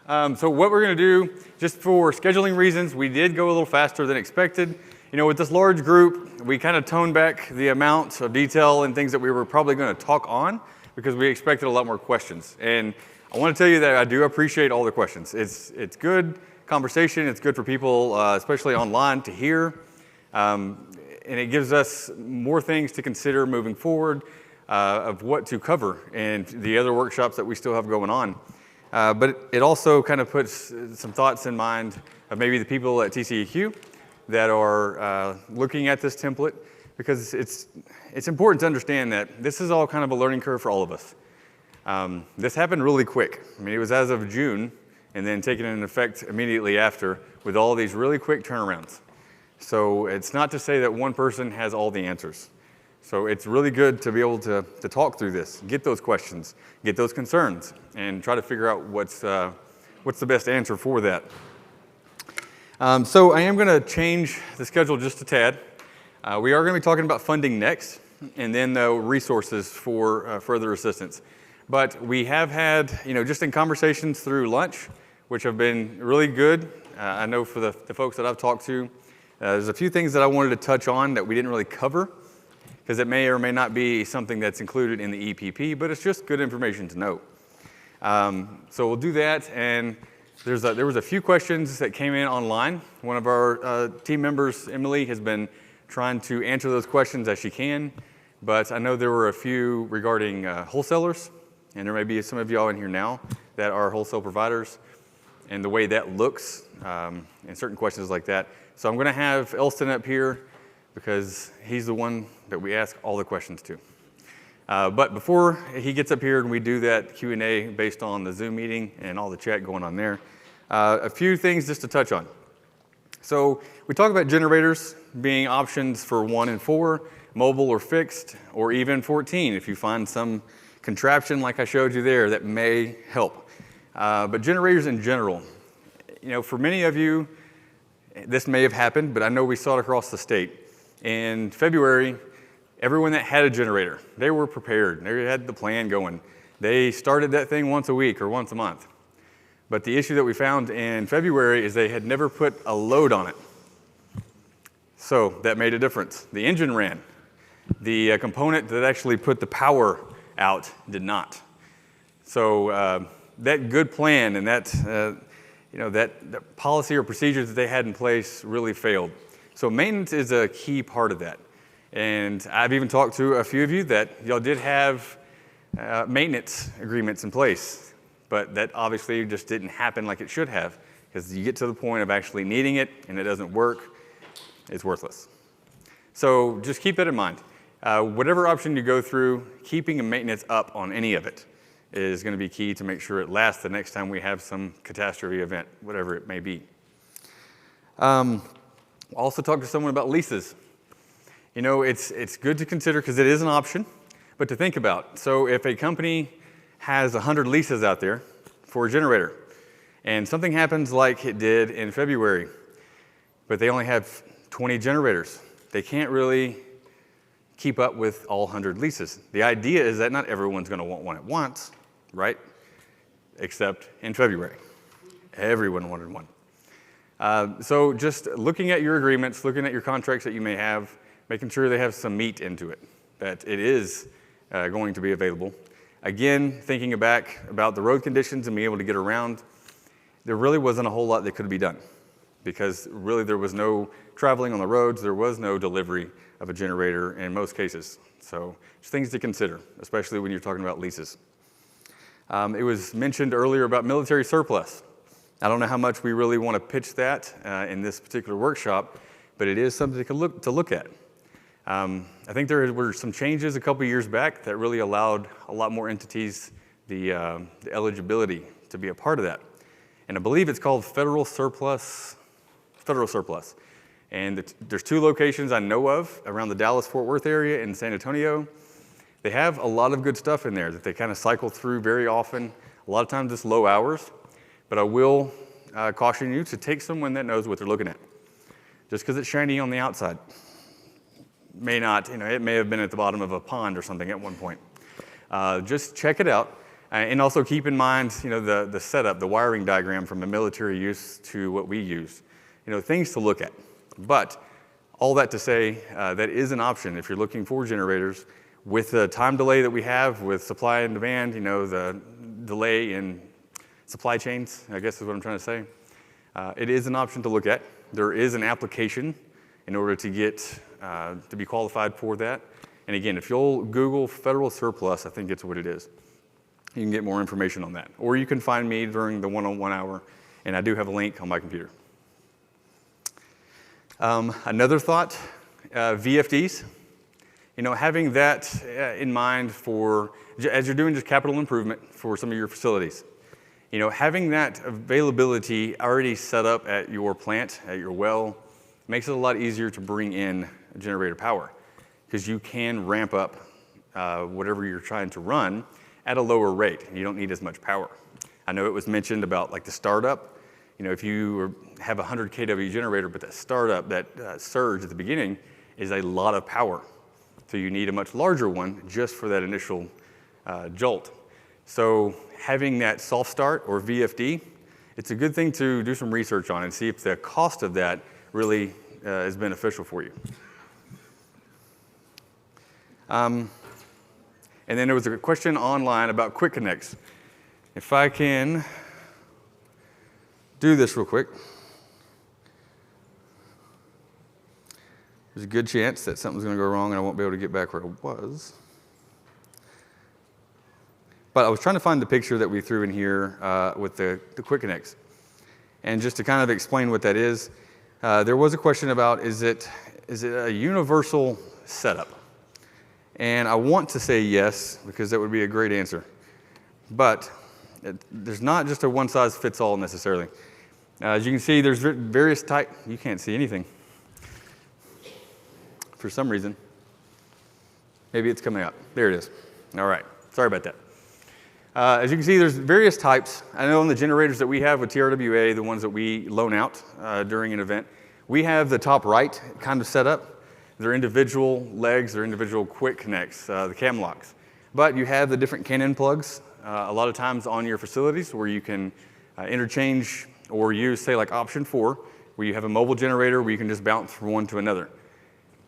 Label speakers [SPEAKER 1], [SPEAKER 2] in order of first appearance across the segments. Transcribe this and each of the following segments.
[SPEAKER 1] So what we're going to do, just for scheduling reasons, we did go a little faster than expected. You know, with this large group, we kind of toned back the amount of detail and things that we were probably going to talk on because we expected a lot more questions. And I want to tell you that I do appreciate all the questions. It's good conversation. It's good for people, especially online, to hear. And it gives us more things to consider moving forward of what to cover and the other workshops that we still have going on. But it also kind of puts some thoughts in mind of maybe the people at TCEQ that are looking at this template, because it's important to understand that this is all kind of a learning curve for all of us. This happened really quick. I mean, it was as of June and then taken into effect immediately after with all these really quick turnarounds. So it's not to say that one person has all the answers. So it's really good to be able to talk through this, get those questions, get those concerns, and try to figure out what's the best answer for that. So I am going to change the schedule just a tad. We are going to be talking about funding next, and then the resources for further assistance. But we have had, just in conversations through lunch, which have been really good. I know for the folks that I've talked to, there's a few things that I wanted to touch on that we didn't really cover, because it may or may not be something that's included in the EPP, but it's just good information to know. So we'll do that, and there was a few questions that came in online. One of our team members, Emily, has been trying to answer those questions as she can, but I know there were a few regarding wholesalers, and there may be some of y'all in here now that are wholesale providers, and the way that looks, and certain questions like that. So I'm going to have Elston up here, because he's the one that we ask all the questions to. But before he gets up here and we do that Q&A based on the Zoom meeting and all the chat going on there, a few things just to touch on. So we talk about generators being options for 1 and 4, mobile or fixed, or even 14 if you find some contraption like I showed you there that may help. But generators in general, for many of you, this may have happened, but I know we saw it across the state. In February, everyone that had a generator, they were prepared. They had the plan going. They started that thing once a week or once a month. But the issue that we found in February is they had never put a load on it. So that made a difference. The engine ran. The component that actually put the power out did not. So that good plan and that policy or procedures that they had in place really failed. So maintenance is a key part of that. And I've even talked to a few of you that y'all did have maintenance agreements in place, but that obviously just didn't happen like it should have, because you get to the point of actually needing it and it doesn't work, it's worthless. So just keep that in mind. Whatever option you go through, keeping a maintenance up on any of it is going to be key to make sure it lasts the next time we have some catastrophe event, whatever it may be. Also talk to someone about leases. It's good to consider because it is an option, but to think about. So if a company has 100 leases out there for a generator, and something happens like it did in February, but they only have 20 generators, they can't really keep up with all 100 leases. The idea is that not everyone's going to want one at once, right? Except in February. Everyone wanted one. So just looking at your agreements, looking at your contracts that you may have, making sure they have some meat into it, that it is going to be available. Again, thinking back about the road conditions and being able to get around, there really wasn't a whole lot that could be done, because really there was no traveling on the roads, there was no delivery of a generator in most cases. So just things to consider, especially when you're talking about leases. It was mentioned earlier about military surplus. I don't know how much we really want to pitch that in this particular workshop, but it is something to look at. I think there were some changes a couple years back that really allowed a lot more entities the eligibility to be a part of that. And I believe it's called federal surplus. And there's 2 locations I know of around the Dallas-Fort Worth area and San Antonio. They have a lot of good stuff in there that they kind of cycle through very often. A lot of times it's low hours, but I will caution you to take someone that knows what they're looking at. Just because it's shiny on the outside may not, it may have been at the bottom of a pond or something at one point. Just check it out. And also keep in mind, the setup, the wiring diagram from the military use to what we use. Things to look at. But all that to say, that is an option if you're looking for generators. With the time delay that we have with supply and demand, the delay in supply chains, I guess is what I'm trying to say. It is an option to look at. There is an application in order to get to be qualified for that. And again, if you'll Google federal surplus, I think it's what it is. You can get more information on that. Or you can find me during the one-on-one hour, and I do have a link on my computer. Another thought, VFDs. Having that in mind as you're doing just capital improvement for some of your facilities. Having that availability already set up at your plant, at your well, makes it a lot easier to bring in generator power because you can ramp up whatever you're trying to run at a lower rate. You don't need as much power. I know it was mentioned about like the startup. If you have a 100 kW generator, but that startup, that surge at the beginning is a lot of power. So you need a much larger one just for that initial jolt. So having that soft start or VFD, it's a good thing to do some research on and see if the cost of that really is beneficial for you. And then there was a question online about quick connects. If I can do this real quick. There's a good chance that something's going to go wrong and I won't be able to get back where I was. But I was trying to find the picture that we threw in here with the quick connects. And just to kind of explain what that is, there was a question about is it a universal setup? And I want to say yes, because that would be a great answer. But there's not just a one-size-fits-all necessarily. As you can see, there's various types. You can't see anything for some reason. Maybe it's coming up. There it is. All right. Sorry about that. As you can see, there's various types. I know on the generators that we have with TRWA, the ones that we loan out during an event, we have the top right kind of set up. They're individual legs, they're individual quick connects, the cam locks. But you have the different Canon plugs a lot of times on your facilities where you can interchange or use, say, like option 4, where you have a mobile generator where you can just bounce from one to another.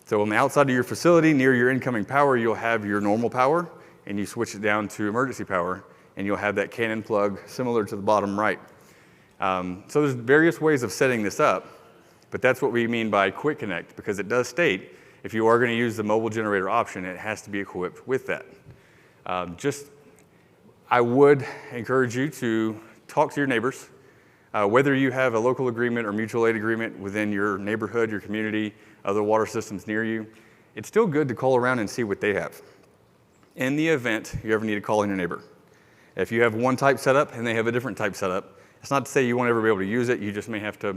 [SPEAKER 1] So on the outside of your facility, near your incoming power, you'll have your normal power, and you switch it down to emergency power, and you'll have that Canon plug similar to the bottom right. So there's various ways of setting this up, but that's what we mean by quick connect, because it does state if you are going to use the mobile generator option, it has to be equipped with that. I would encourage you to talk to your neighbors, whether you have a local agreement or mutual aid agreement within your neighborhood, your community, other water systems near you. It's still good to call around and see what they have. In the event you ever need to call in your neighbor. If you have one type set up and they have a different type set up, it's not to say you won't ever be able to use it, you just may have to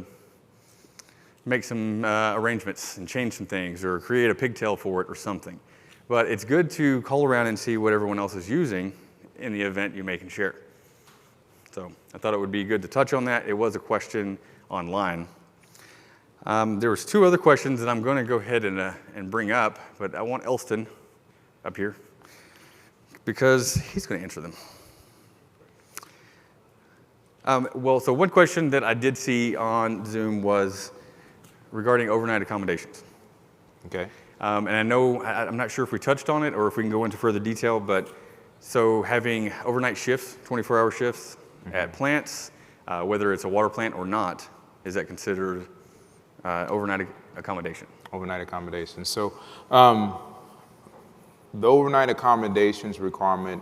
[SPEAKER 1] make some arrangements and change some things or create a pigtail for it or something. But it's good to call around and see what everyone else is using in the event you make and share. So I thought it would be good to touch on that. It was a question online. There was 2 other questions that I'm going to go ahead and bring up, but I want Elston up here because he's going to answer them. So one question that I did see on Zoom was regarding overnight accommodations.
[SPEAKER 2] Okay.
[SPEAKER 1] And I know, I'm not sure if we touched on it or if we can go into further detail, but so having overnight shifts, 24-hour shifts at plants, whether it's a water plant or not, is that considered overnight accommodation?
[SPEAKER 2] Overnight accommodation. So the overnight accommodations requirement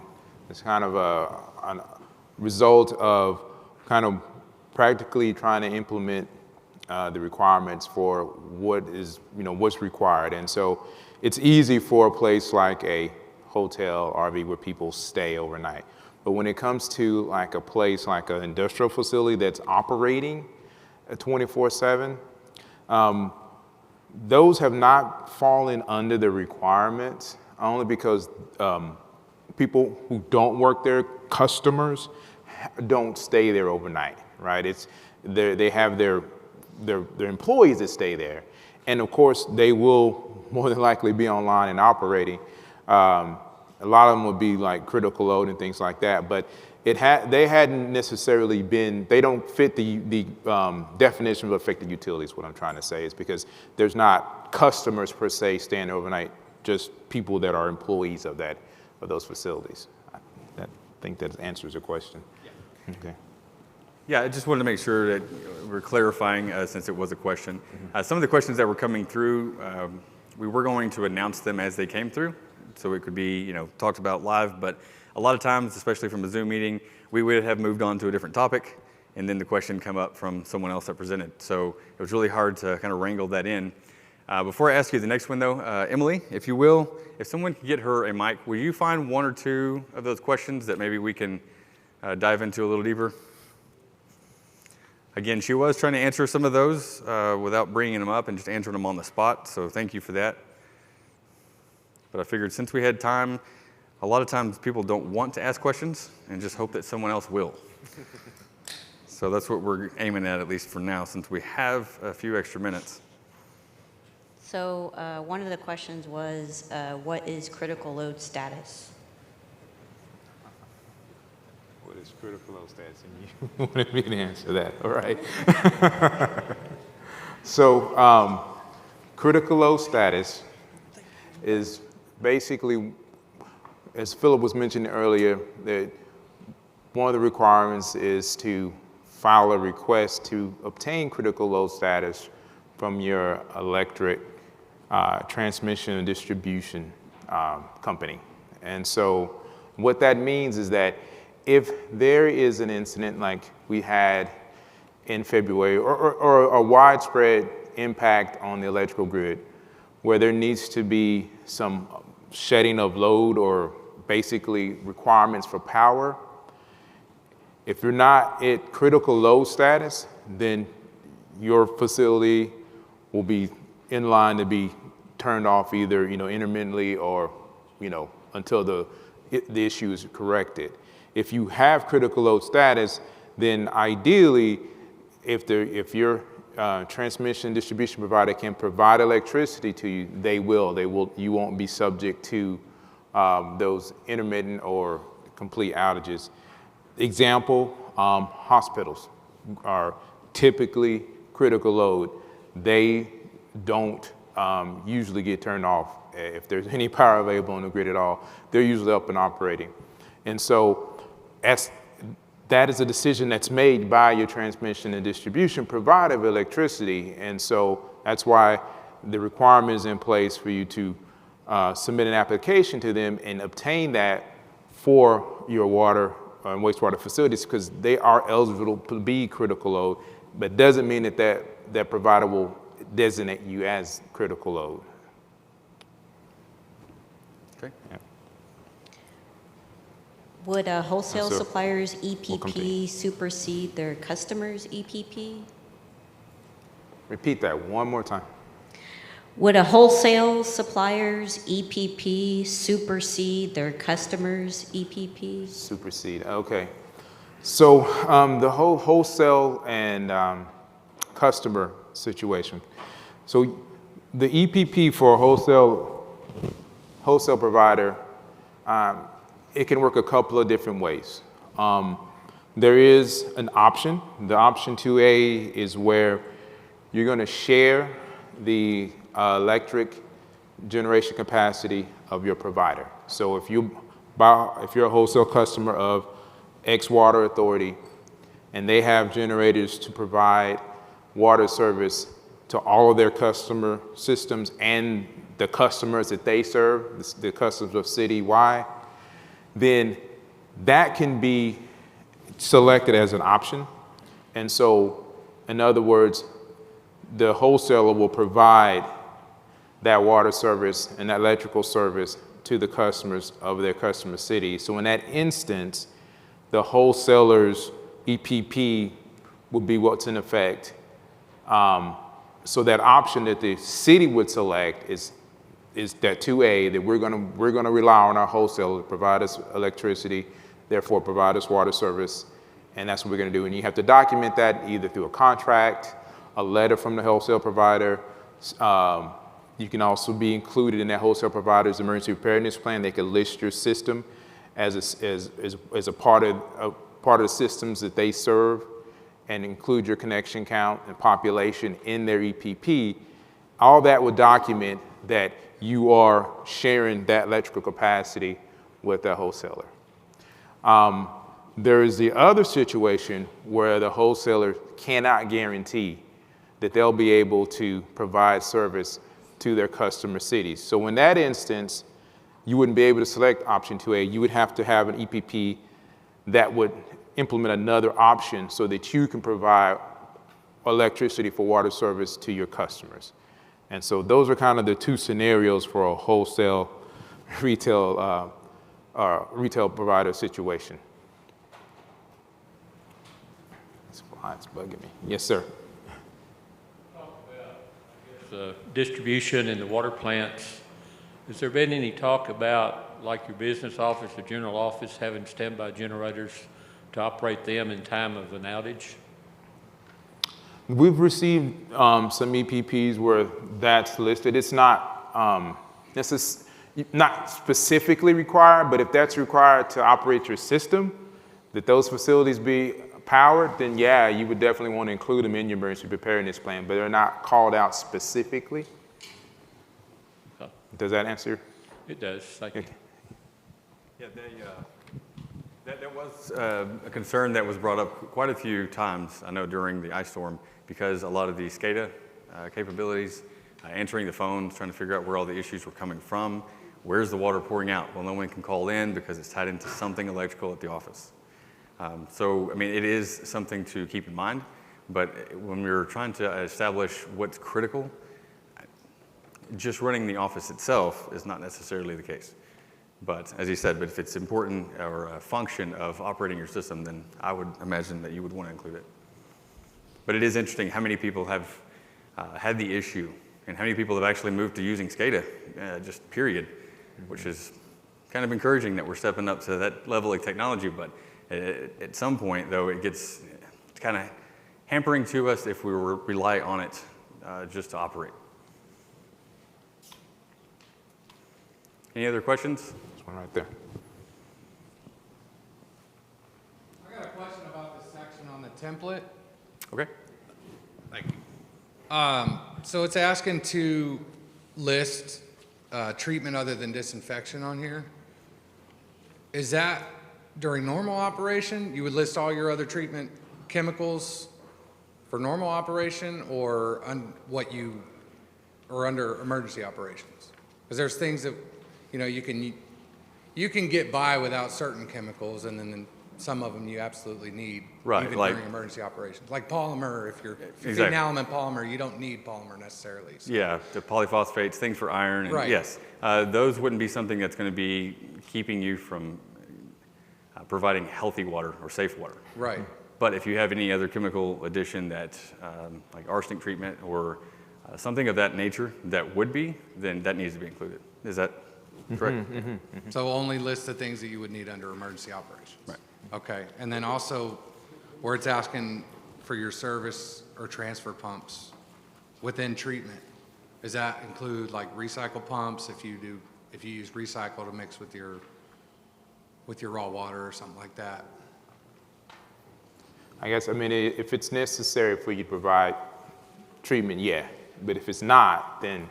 [SPEAKER 2] is kind of a result of kind of practically trying to implement the requirements for what's required. And so it's easy for a place like a hotel, RV, where people stay overnight. But when it comes to like a place like an industrial facility that's operating 24/7, those have not fallen under the requirements only because people who don't work there, customers, don't stay there overnight, right? They have their employees that stay there. And of course, they will more than likely be online and operating. A lot of them would be like critical load and things like that, but they hadn't necessarily been, they don't fit the definition of affected utilities. What I'm trying to say is because there's not customers per se staying overnight, just people that are employees of those facilities. I think that answers your question. Yeah. Okay.
[SPEAKER 1] Yeah, I just wanted to make sure that we're clarifying since it was a question. Some of the questions that were coming through, we were going to announce them as they came through, so it could be talked about live, but a lot of times, especially from a Zoom meeting, we would have moved on to a different topic, and then the question come up from someone else that presented. So it was really hard to kind of wrangle that in. Before I ask you the next one though, Emily, if you will, if someone can get her a mic, will you find one or two of those questions that maybe we can dive into a little deeper? Again, she was trying to answer some of those without bringing them up and just answering them on the spot, so thank you for that. But I figured since we had time, a lot of times people don't want to ask questions and just hope that someone else will. So that's what we're aiming at least for now, since we have a few extra minutes.
[SPEAKER 3] So one of the questions was, what is critical load status?
[SPEAKER 2] What is critical load status? And you wanted me to answer that, all right. So critical load status is basically, as Philip was mentioning earlier, that one of the requirements is to file a request to obtain critical load status from your electric transmission and distribution company. And so what that means is that if there is an incident like we had in February or a widespread impact on the electrical grid where there needs to be some shedding of load or basically requirements for power, if you're not at critical load status, then your facility will be in line to be turned off either intermittently or until the issue is corrected. If you have critical load status, then ideally, if your transmission distribution provider can provide electricity to you, they will. You won't be subject to those intermittent or complete outages. Example, hospitals are typically critical load. They don't usually get turned off. If there's any power available on the grid at all, they're usually up and operating. And so that is a decision that's made by your transmission and distribution provider of electricity. And so that's why the requirement is in place for you to submit an application to them and obtain that for your water and wastewater facilities, because they are eligible to be critical load, but doesn't mean that provider will designate you as critical load.
[SPEAKER 1] Okay.
[SPEAKER 2] Yeah.
[SPEAKER 3] Would a wholesale
[SPEAKER 2] So,
[SPEAKER 3] supplier's
[SPEAKER 2] welcome to
[SPEAKER 3] EPP supersede their customer's EPP?
[SPEAKER 2] Repeat that one more time.
[SPEAKER 3] Would a wholesale supplier's EPP supersede their customer's EPP?
[SPEAKER 2] Supersede, okay. So the whole wholesale and customer situation. So the EPP for a wholesale provider, it can work a couple of different ways. There is an option. The option 2A is where you're going to share the electric generation capacity of your provider. So if you're a wholesale customer of X Water Authority and they have generators to provide water service to all of their customer systems and the customers that they serve, the customers of citywide, then that can be selected as an option. And so, in other words, the wholesaler will provide that water service and that electrical service to the customers of their customer city. So in that instance, the wholesaler's EPP would be what's in effect. So that option that the city would select is that 2A, that we're gonna rely on our wholesaler to provide us electricity, therefore provide us water service, and that's what we're gonna do. And you have to document that either through a contract, a letter from the wholesale provider, You can also be included in that wholesale provider's emergency preparedness plan. They could list your system as a part of the systems that they serve and include your connection count and population in their EPP. All that would document that you are sharing that electrical capacity with that wholesaler. There is the other situation where the wholesaler cannot guarantee that they'll be able to provide service to their customer cities. So in that instance, you wouldn't be able to select option 2A. You would have to have an EPP that would implement another option so that you can provide electricity for water service to your customers. And so those are kind of the two scenarios for a wholesale retail provider situation. This slide's bugging me. Yes, sir.
[SPEAKER 4] Distribution in the water plants. Has there been any talk about, like your business office or general office, having standby generators to operate them in time of an outage?
[SPEAKER 2] We've received some EPPs where that's listed. It's not not specifically required, but if that's required to operate your system, that those facilities be powered, then yeah, you would definitely want to include them in your emergency preparedness plan, but they're not called out specifically.
[SPEAKER 4] Oh.
[SPEAKER 2] Does that answer?
[SPEAKER 4] It does, thank you.
[SPEAKER 1] Yeah, that was a concern that was brought up quite a few times, I know, during the ice storm, because a lot of the SCADA capabilities, answering the phones, trying to figure out where all the issues were coming from. Where's the water pouring out? Well, no one can call in because it's tied into something electrical at the office. So, I mean, it is something to keep in mind, but when we're trying to establish what's critical, just running the office itself is not necessarily the case. But as you said, but if it's important or a function of operating your system, then I would imagine that you would want to include it. But it is interesting how many people have had the issue and how many people have actually moved to using SCADA, just period, which is kind of encouraging that we're stepping up to that level of technology. But at some point, though, it's kind of hampering to us if we rely on it just to operate. Any other questions?
[SPEAKER 2] This one right there.
[SPEAKER 5] I got a question about this section on the template.
[SPEAKER 1] Okay.
[SPEAKER 5] Thank you. So it's asking to list treatment other than disinfection on here. Is that during normal operation? You would list all your other treatment chemicals for normal operation, or under emergency operations? Because there's things that you can get by without certain chemicals, and then some of them you absolutely need,
[SPEAKER 1] right,
[SPEAKER 5] even
[SPEAKER 1] like,
[SPEAKER 5] during emergency operations. Like polymer, if you're
[SPEAKER 1] exactly.
[SPEAKER 5] feeding element polymer, you don't need polymer necessarily. So.
[SPEAKER 1] Yeah, the polyphosphates, things for iron, and
[SPEAKER 5] right.
[SPEAKER 1] Yes, those wouldn't be something that's going to be keeping you from providing healthy water or safe water.
[SPEAKER 5] Right.
[SPEAKER 1] But if you have any other chemical addition that, like arsenic treatment or something of that nature that would be, then that needs to be included. Is that correct?
[SPEAKER 5] So only list the things that you would need under emergency operations.
[SPEAKER 1] Right.
[SPEAKER 5] Okay, and then also where it's asking for your service or transfer pumps within treatment, does that include like recycle pumps if you use recycle to mix with your raw water or something like that?
[SPEAKER 2] I guess, I mean, if it's necessary for you to provide treatment, yeah. But if it's not, then...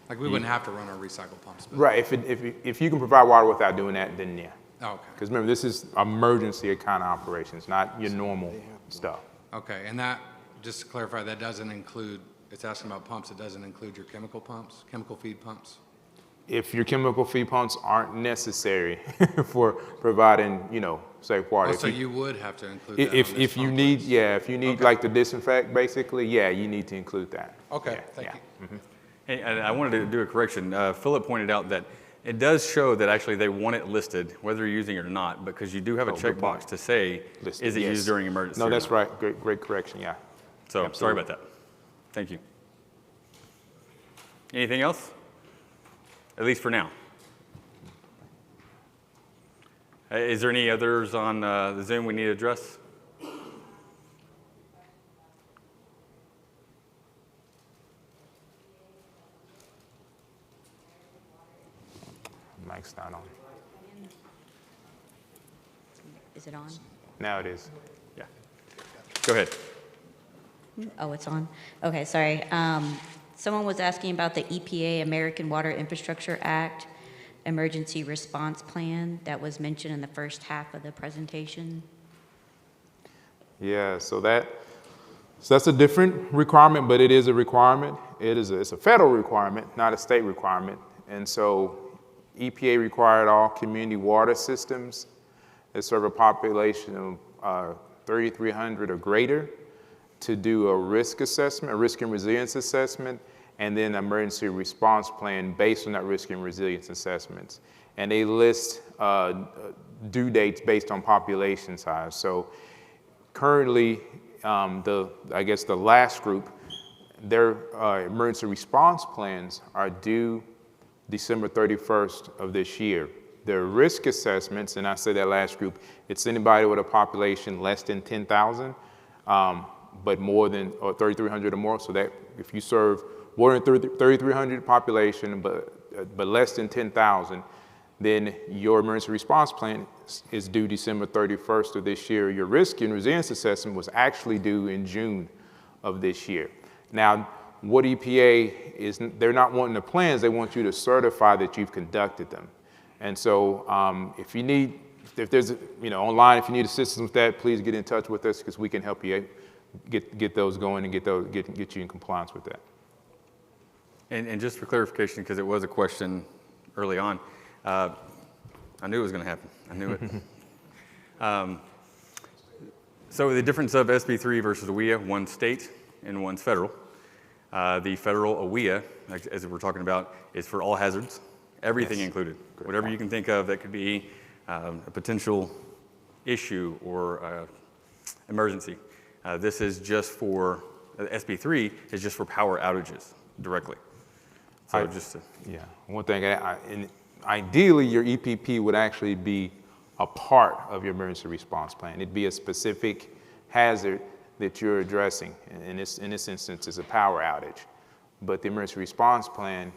[SPEAKER 5] Like we wouldn't have to run our recycle pumps. But
[SPEAKER 2] right, if you can provide water without doing that, then yeah.
[SPEAKER 5] oh, okay.
[SPEAKER 2] Because remember, this is emergency kind of operations, not your normal stuff.
[SPEAKER 5] Okay, and that, just to clarify, that doesn't include, it's asking about pumps, it doesn't include your chemical pumps, chemical feed pumps?
[SPEAKER 2] If your chemical feed pumps aren't necessary for providing, safe water.
[SPEAKER 5] Oh, so you would have to include that.
[SPEAKER 2] If you need, if you need
[SPEAKER 5] okay.
[SPEAKER 2] like to disinfect, basically, yeah, you need to include that.
[SPEAKER 5] Okay,
[SPEAKER 2] yeah,
[SPEAKER 5] thank you.
[SPEAKER 2] Mm-hmm.
[SPEAKER 1] Hey, and I wanted to do a correction. Philip pointed out that it does show that actually they want it listed, whether you're using it or not, because you do have a checkbox to say,
[SPEAKER 2] listed,
[SPEAKER 1] is it used during emergency?
[SPEAKER 2] No,
[SPEAKER 1] or
[SPEAKER 2] that's
[SPEAKER 1] not?
[SPEAKER 2] right. Great correction, yeah.
[SPEAKER 1] So
[SPEAKER 2] Absolutely.
[SPEAKER 1] sorry about that. Thank you. Anything else? At least for now. Is there any others on the Zoom we need to address?
[SPEAKER 3] Is it on?
[SPEAKER 2] Now it is.
[SPEAKER 1] Yeah. Go ahead.
[SPEAKER 3] Oh, it's on? Okay, sorry. Someone was asking about the EPA American Water Infrastructure Act Emergency Response Plan that was mentioned in the first half of the presentation.
[SPEAKER 2] Yeah, so that's a different requirement, but it is a requirement. It's a federal requirement, not a state requirement. And so EPA required all community water systems that serve a population of 3,300 or greater to do a risk assessment, a risk and resilience assessment, and then an emergency response plan based on that risk and resilience assessments. And they list due dates based on population size. So currently, I guess the last group, their emergency response plans are due December 31st of this year. Their risk assessments, and I say that last group, it's anybody with a population less than 10,000, but more than, or 3,300 or more. So that if you serve more than 3,300 population, but less than 10,000, then your emergency response plan is due December 31st of this year. Your risk and resilience assessment was actually due in June of this year. Now, what EPA is, they're not wanting the plans, they want you to certify that you've conducted them. And so if there's, online, if you need assistance with that, please get in touch with us because we can help you get those going and get you in compliance with that.
[SPEAKER 1] And just for clarification, because it was a question early on, I knew it was going to happen. I knew it. So the difference of SB3 versus WEA, one's state and one's federal. The federal WEA, as we're talking about, is for all hazards, everything included. Great. Whatever you can think of that could be a potential issue or emergency. This is just for, SB3 is just for power outages directly. So
[SPEAKER 2] one thing, ideally your EPP would actually be a part of your emergency response plan. It'd be a specific hazard that you're addressing. In this instance, it's a power outage. But the emergency response plan,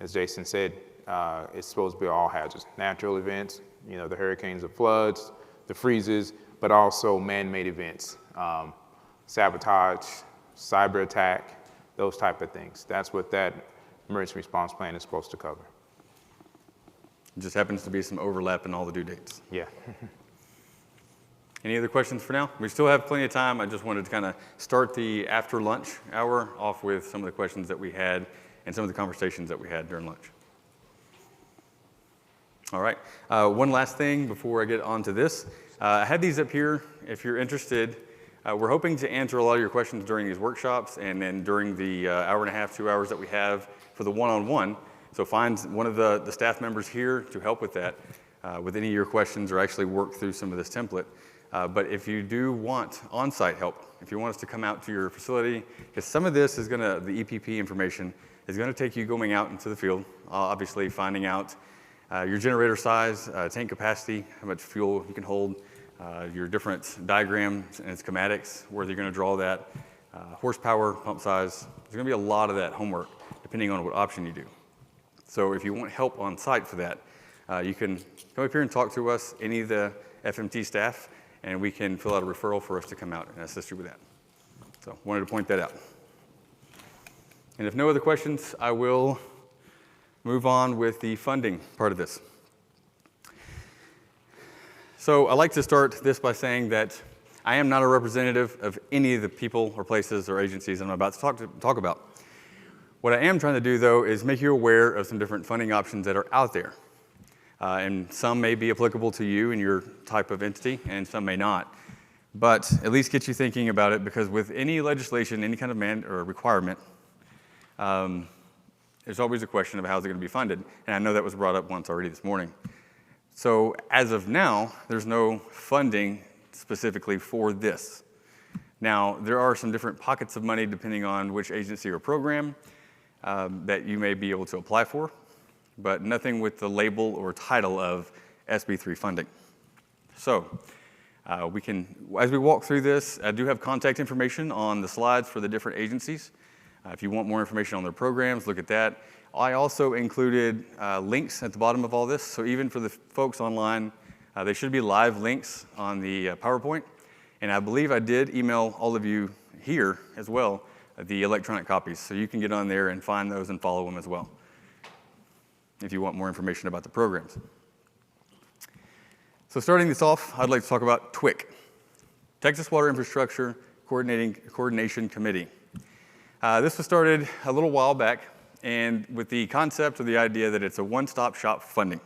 [SPEAKER 2] as Jason said, it's supposed to be all hazards. Natural events, the hurricanes, the floods, the freezes, but also man-made events, sabotage, cyber attack, those type of things. That's what that emergency response plan is supposed to cover.
[SPEAKER 1] It just happens to be some overlap in all the due dates.
[SPEAKER 2] Yeah.
[SPEAKER 1] Any other questions for now? We still have plenty of time. I just wanted to kind of start the after lunch hour off with some of the questions that we had and some of the conversations that we had during lunch. All right. One last thing before I get on to this. I had these up here. If you're interested, we're hoping to answer a lot of your questions during these workshops and then during the hour and a half, 2 hours that we have for the one-on-one. So find one of the staff members here to help with that, with any of your questions or actually work through some of this template. But if you do want on-site help, if you want us to come out to your facility, because some of this is the EPP information is gonna take you going out into the field, obviously finding out your generator size, tank capacity, how much fuel you can hold, your different diagrams and schematics, where you're gonna draw that, horsepower, pump size. There's gonna be a lot of that homework, depending on what option you do. So if you want help on site for that, you can come up here and talk to us, any of the FMT staff, and we can fill out a referral for us to come out and assist you with that. So wanted to point that out. And if no other questions, I will move on with the funding part of this. So I like to start this by saying that I am not a representative of any of the people or places or agencies I'm about to talk about. What I am trying to do, though, is make you aware of some different funding options that are out there. And some may be applicable to you and your type of entity, and some may not. But at least get you thinking about it, because with any legislation, any kind of mandate or requirement, there's always a question of how is it going to be funded. And I know that was brought up once already this morning. So as of now, there's no funding specifically for this. Now, there are some different pockets of money depending on which agency or program that you may be able to apply for, but nothing with the label or title of SB3 funding. So we can, as we walk through this, I do have contact information on the slides for the different agencies. If you want more information on their programs, look at that. I also included links at the bottom of all this, so even for the folks online They should be live links on the PowerPoint, and I believe I did email all of you here as well the electronic copies, so you can get on there and find those and follow them as well if you want more information about the programs. So starting this off, I'd like to talk about TWIC, Texas Water Infrastructure Coordination Committee. This was started a little while back, and with the concept or the idea that it's a one-stop shop for funding.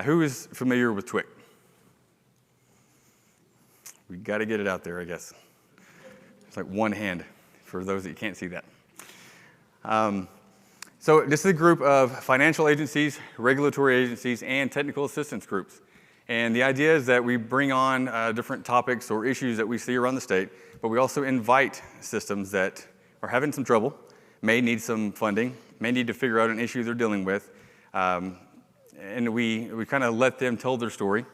[SPEAKER 1] Who is familiar with TWIC? We got to get it out there, I guess. It's like one hand for those that can't see that. So this is a group of financial agencies, regulatory agencies, and technical assistance groups. And the idea is that we bring on different topics or issues that we see around the state, but we also invite systems that are having some trouble, may need some funding, may need to figure out an issue they're dealing with, and we kind of let them tell their story,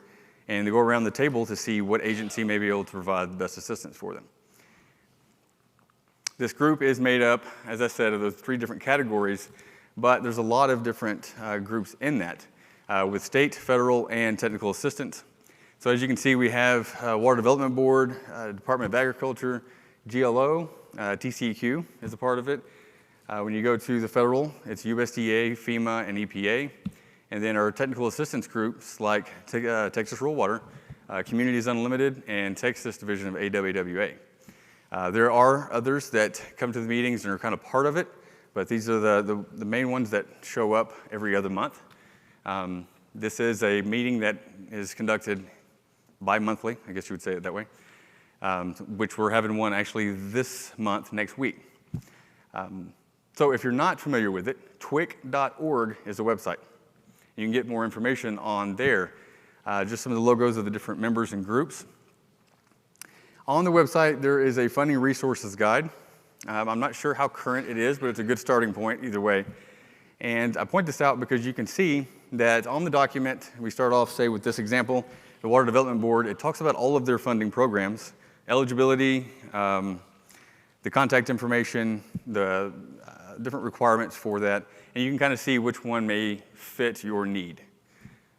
[SPEAKER 1] and they go around the table to see what agency may be able to provide the best assistance for them. This group is made up, as I said, of those 3 different categories, but there's a lot of different groups in that, with state, federal, and technical assistance. So as you can see, we have Water Development Board, Department of Agriculture, GLO, TCEQ is a part of it. When you go to the federal, it's USDA, FEMA, and EPA. And then our technical assistance groups like Texas Rural Water, COMMUNITIESUnlimited, and Texas Division of AWWA. There are others that come to the meetings and are kind of part of it, but these are the main ones that show up every other month. This is a meeting that is conducted bi-monthly, I guess you would say it that way, which we're having one actually this month, next week. So if you're not familiar with it, twic.org is the website. You can get more information on there, just some of the logos of the different members and groups. On the website, there is a funding resources guide. I'm not sure how current it is, but it's a good starting point either way. And I point this out because you can see that on the document, we start off, say, with this example, the Water Development Board, it talks about all of their funding programs, eligibility, the contact information, the different requirements for that, and you can kind of see which one may fit your need.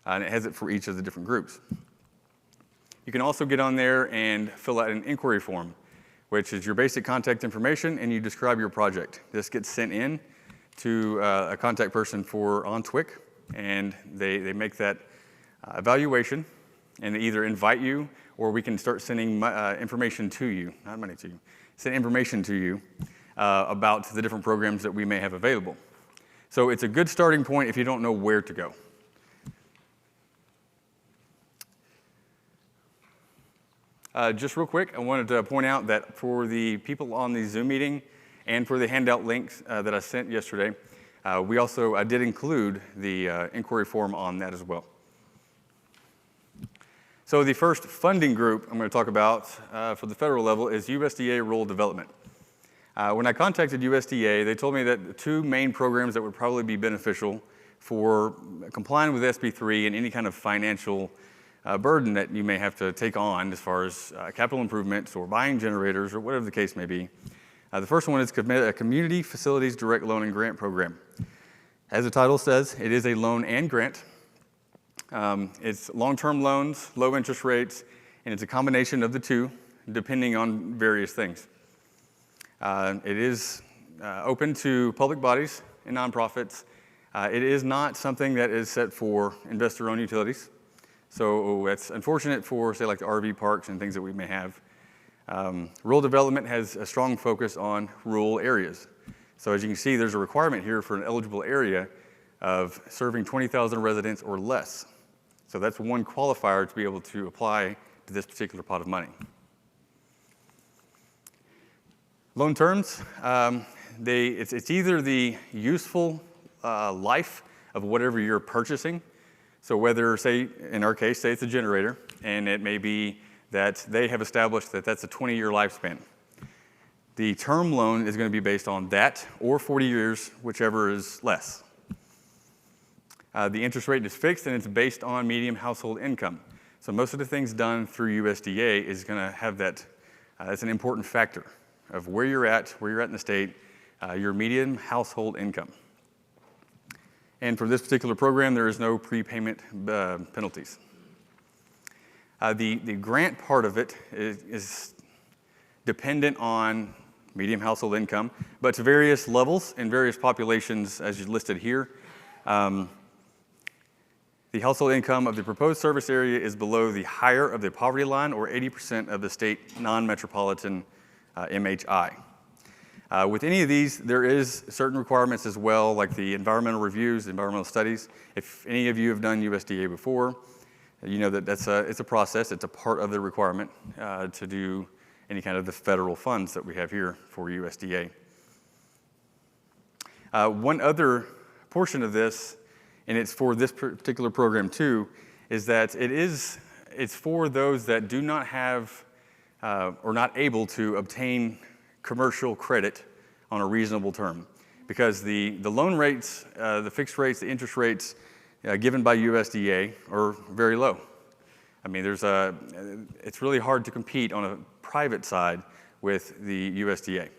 [SPEAKER 1] And it has it for each of the different groups. You can also get on there and fill out an inquiry form, which is your basic contact information, and you describe your project. This gets sent in to a contact person on TWIC, and they make that evaluation, and they either invite you, or we can start sending information to you, not money to you, send information to you about the different programs that we may have available. So it's a good starting point if you don't know where to go. Just real quick, I wanted to point out that for the people on the Zoom meeting and for the handout links that I sent yesterday, I did include the inquiry form on that as well. So the first funding group I'm going to talk about for the federal level is USDA Rural Development. When I contacted USDA, they told me that the 2 main programs that would probably be beneficial for complying with SB3 and any kind of financial burden that you may have to take on as far as capital improvements or buying generators or whatever the case may be. The first one is a Community Facilities Direct Loan and Grant Program. As the title says, it is a loan and grant. It's long-term loans, low interest rates, and it's a combination of the 2, depending on various things. It is open to public bodies and nonprofits. It is not something that is set for investor-owned utilities. So it's unfortunate for, say, like the RV parks and things that we may have. Rural development has a strong focus on rural areas. So as you can see, there's a requirement here for an eligible area of serving 20,000 residents or less. So that's one qualifier to be able to apply to this particular pot of money. Loan terms, it's either the useful life of whatever you're purchasing. So whether, say, in our case, say it's a generator, and it may be that they have established that that's a 20-year lifespan. The term loan is going to be based on that or 40 years, whichever is less. The interest rate is fixed, and it's based on median household income. So most of the things done through USDA is going to have that. That's an important factor of where you're at in the state, your median household income. And for this particular program, there is no prepayment penalties. The grant part of it is dependent on medium household income, but to various levels and various populations as listed here. The household income of the proposed service area is below the higher of the poverty line or 80% of the state non-metropolitan MHI. With any of these, there is certain requirements as well, like the environmental reviews, environmental studies. If any of you have done USDA before, you know that it's a process, it's a part of the requirement to do any kind of the federal funds that we have here for USDA. One other portion of this, and it's for this particular program too, is that it's for those that do not have or not able to obtain commercial credit on a reasonable term. Because the loan rates, the fixed rates, the interest rates given by USDA are very low. I mean, it's really hard to compete on a private side with the USDA.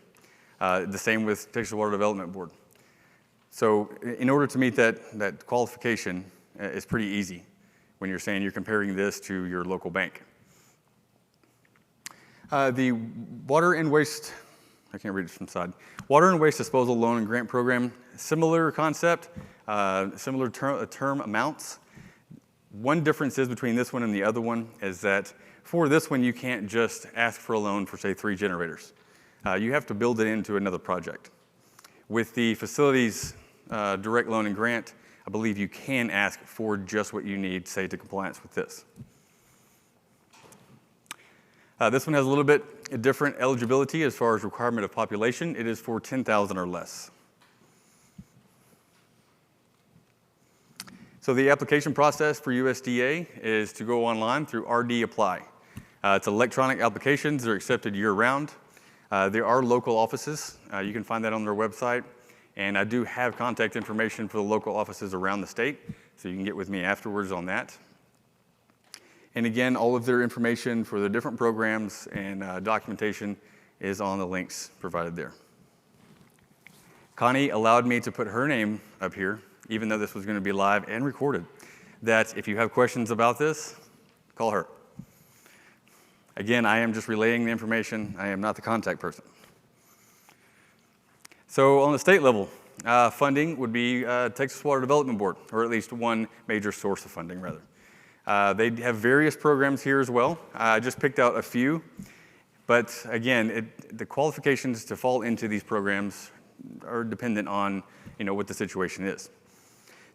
[SPEAKER 1] The same with Texas Water Development Board. So in order to meet that qualification, it's pretty easy when you're saying you're comparing this to your local bank. The water and waste, I can't read it from the side. Water and waste disposal loan and grant program, similar concept, similar term amounts. One difference is between this one and the other one is that for this one, you can't just ask for a loan for, say, 3 generators. You have to build it into another project. With the facilities direct loan and grant, I believe you can ask for just what you need, say, to compliance with this. This one has a little bit different eligibility as far as requirement of population. It is for 10,000 or less. So the application process for USDA is to go online through RD Apply. It's electronic applications. They're accepted year-round. There are local offices. You can find that on their website. And I do have contact information for the local offices around the state, so you can get with me afterwards on that. And again, all of their information for the different programs and documentation is on the links provided there. Connie allowed me to put her name up here, even though this was going to be live and recorded, that if you have questions about this, call her. Again, I am just relaying the information. I am not the contact person. So on the state level, funding would be Texas Water Development Board, or at least one major source of funding, rather. They have various programs here as well. I just picked out a few. But again, the qualifications to fall into these programs are dependent on what the situation is.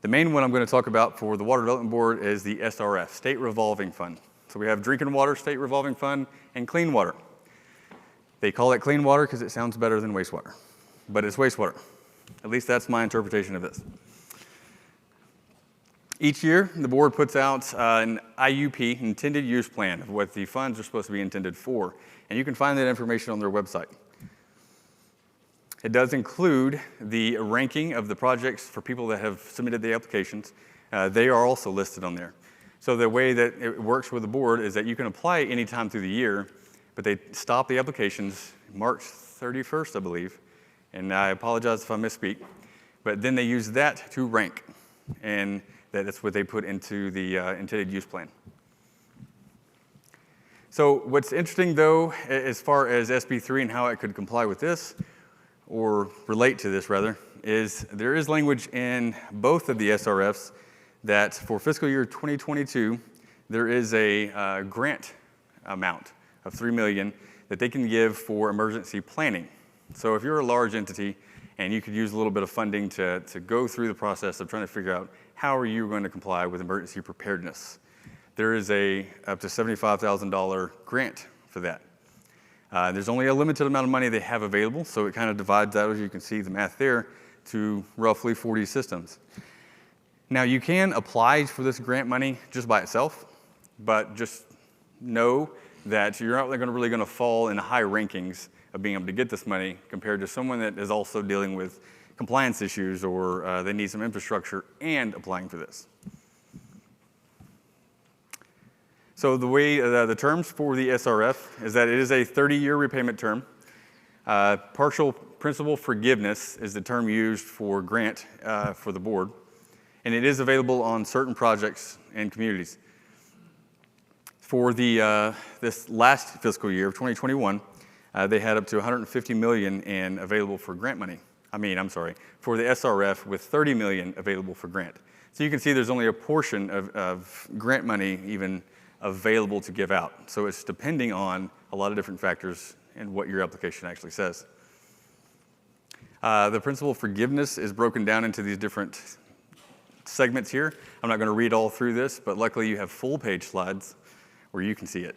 [SPEAKER 1] The main one I'm going to talk about for the Water Development Board is the SRF, State Revolving Fund. So we have Drinking Water State Revolving Fund and Clean Water. They call it clean water because it sounds better than wastewater, but it's wastewater. At least that's my interpretation of this. Each year, the board puts out an IUP, intended use plan, of what the funds are supposed to be intended for, and you can find that information on their website. It does include the ranking of the projects for people that have submitted the applications. They are also listed on there. So the way that it works with the board is that you can apply any time through the year, but they stop the applications March 31st, I believe, and I apologize if I misspeak, but then they use that to rank, and that's what they put into the intended use plan. So what's interesting, though, as far as SB3 and how it could comply with this, or relate to this, rather, is there is language in both of the SRFs that for fiscal year 2022, there is a grant amount of $3 million that they can give for emergency planning. So if you're a large entity and you could use a little bit of funding to go through the process of trying to figure out how are you going to comply with emergency preparedness, there is up to $75,000 grant for that. There's only a limited amount of money they have available, so it kind of divides out, as you can see the math there, to roughly 40 systems. Now, you can apply for this grant money just by itself, but just know that you're not really going to fall in high rankings of being able to get this money compared to someone that is also dealing with compliance issues or they need some infrastructure and applying for this. So the way the terms for the SRF is that it is a 30-year repayment term. Partial principal forgiveness is the term used for grant for the board, and it is available on certain projects and communities. For this last fiscal year of 2021, they had up to $150 million in available for grant money. For the SRF with $30 million available for grant. So you can see there's only a portion of grant money even available to give out. So it's depending on a lot of different factors and what your application actually says. The principle of forgiveness is broken down into these different segments here. I'm not going to read all through this, but luckily you have full page slides where you can see it.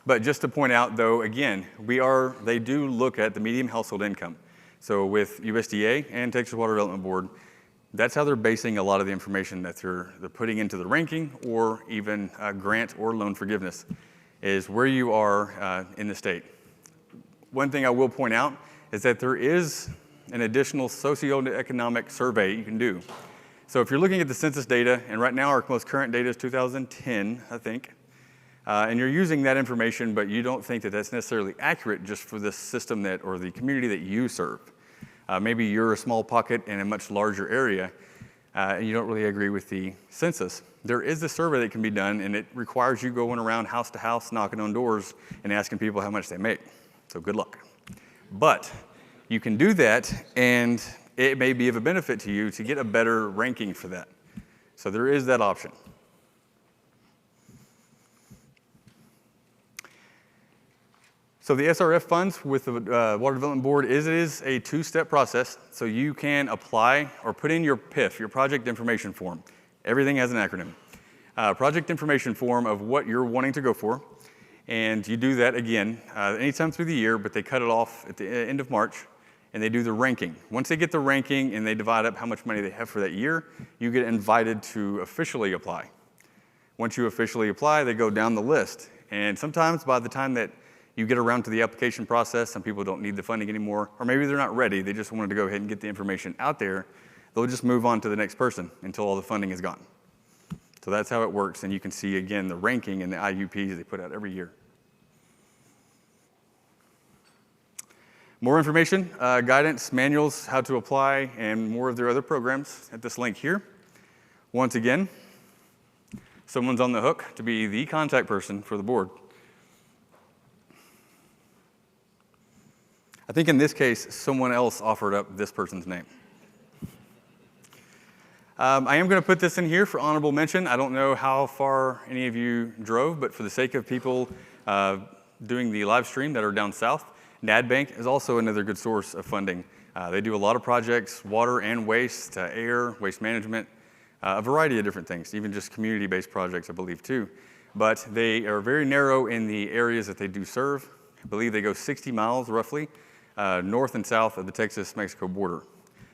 [SPEAKER 1] But just to point out, though, again, they do look at the median household income. So with USDA and Texas Water Development Board, that's how they're basing a lot of the information that they're putting into the ranking or even grant or loan forgiveness, is where you are in the state. One thing I will point out is that there is an additional socioeconomic survey you can do. So if you're looking at the census data, and right now our most current data is 2010, I think, and you're using that information, but you don't think that that's necessarily accurate just for the system or the community that you serve. Maybe you're a small pocket in a much larger area, and you don't really agree with the census. There is a survey that can be done, and it requires you going around house to house, knocking on doors, and asking people how much they make. So good luck. But you can do that, and it may be of a benefit to you to get a better ranking for that. So there is that option. So the SRF funds with the Water Development Board is a two-step process. So you can apply or put in your PIF, your project information form. Everything has an acronym. Project information form of what you're wanting to go for. And you do that again anytime through the year, but they cut it off at the end of March, and they do the ranking. Once they get the ranking and they divide up how much money they have for that year, you get invited to officially apply. Once you officially apply, they go down the list. And sometimes by the time that you get around to the application process, some people don't need the funding anymore, or maybe they're not ready, they just wanted to go ahead and get the information out there, they'll just move on to the next person until all the funding is gone. So that's how it works, and you can see, again, the ranking and the IUPs they put out every year. More information, guidance, manuals, how to apply, and more of their other programs at this link here. Once again, someone's on the hook to be the contact person for the board. I think in this case, someone else offered up this person's name. I am going to put this in here for honorable mention. I don't know how far any of you drove, but for the sake of people doing the live stream that are down south, NADBank is also another good source of funding. They do a lot of projects, water and waste, air, waste management, a variety of different things, even just community-based projects, I believe, too. But they are very narrow in the areas that they do serve. I believe they go 60 miles, roughly, north and south of the Texas-Mexico border.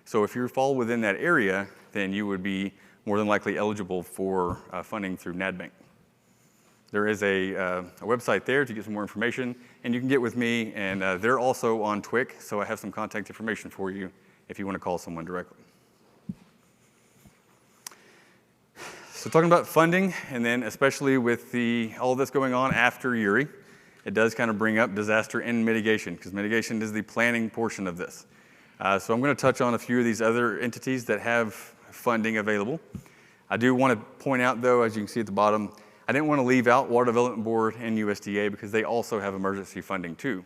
[SPEAKER 1] So if you fall within that area, then you would be more than likely eligible for funding through NADBank. There is a website there to get some more information, and you can get with me, and they're also on TWIC, so I have some contact information for you if you want to call someone directly. So talking about funding, and then especially with all that's going on after Uri, it does kind of bring up disaster and mitigation, because mitigation is the planning portion of this. So I'm going to touch on a few of these other entities that have funding available. I do want to point out, though, as you can see at the bottom, I didn't want to leave out Water Development Board and USDA because they also have emergency funding, too.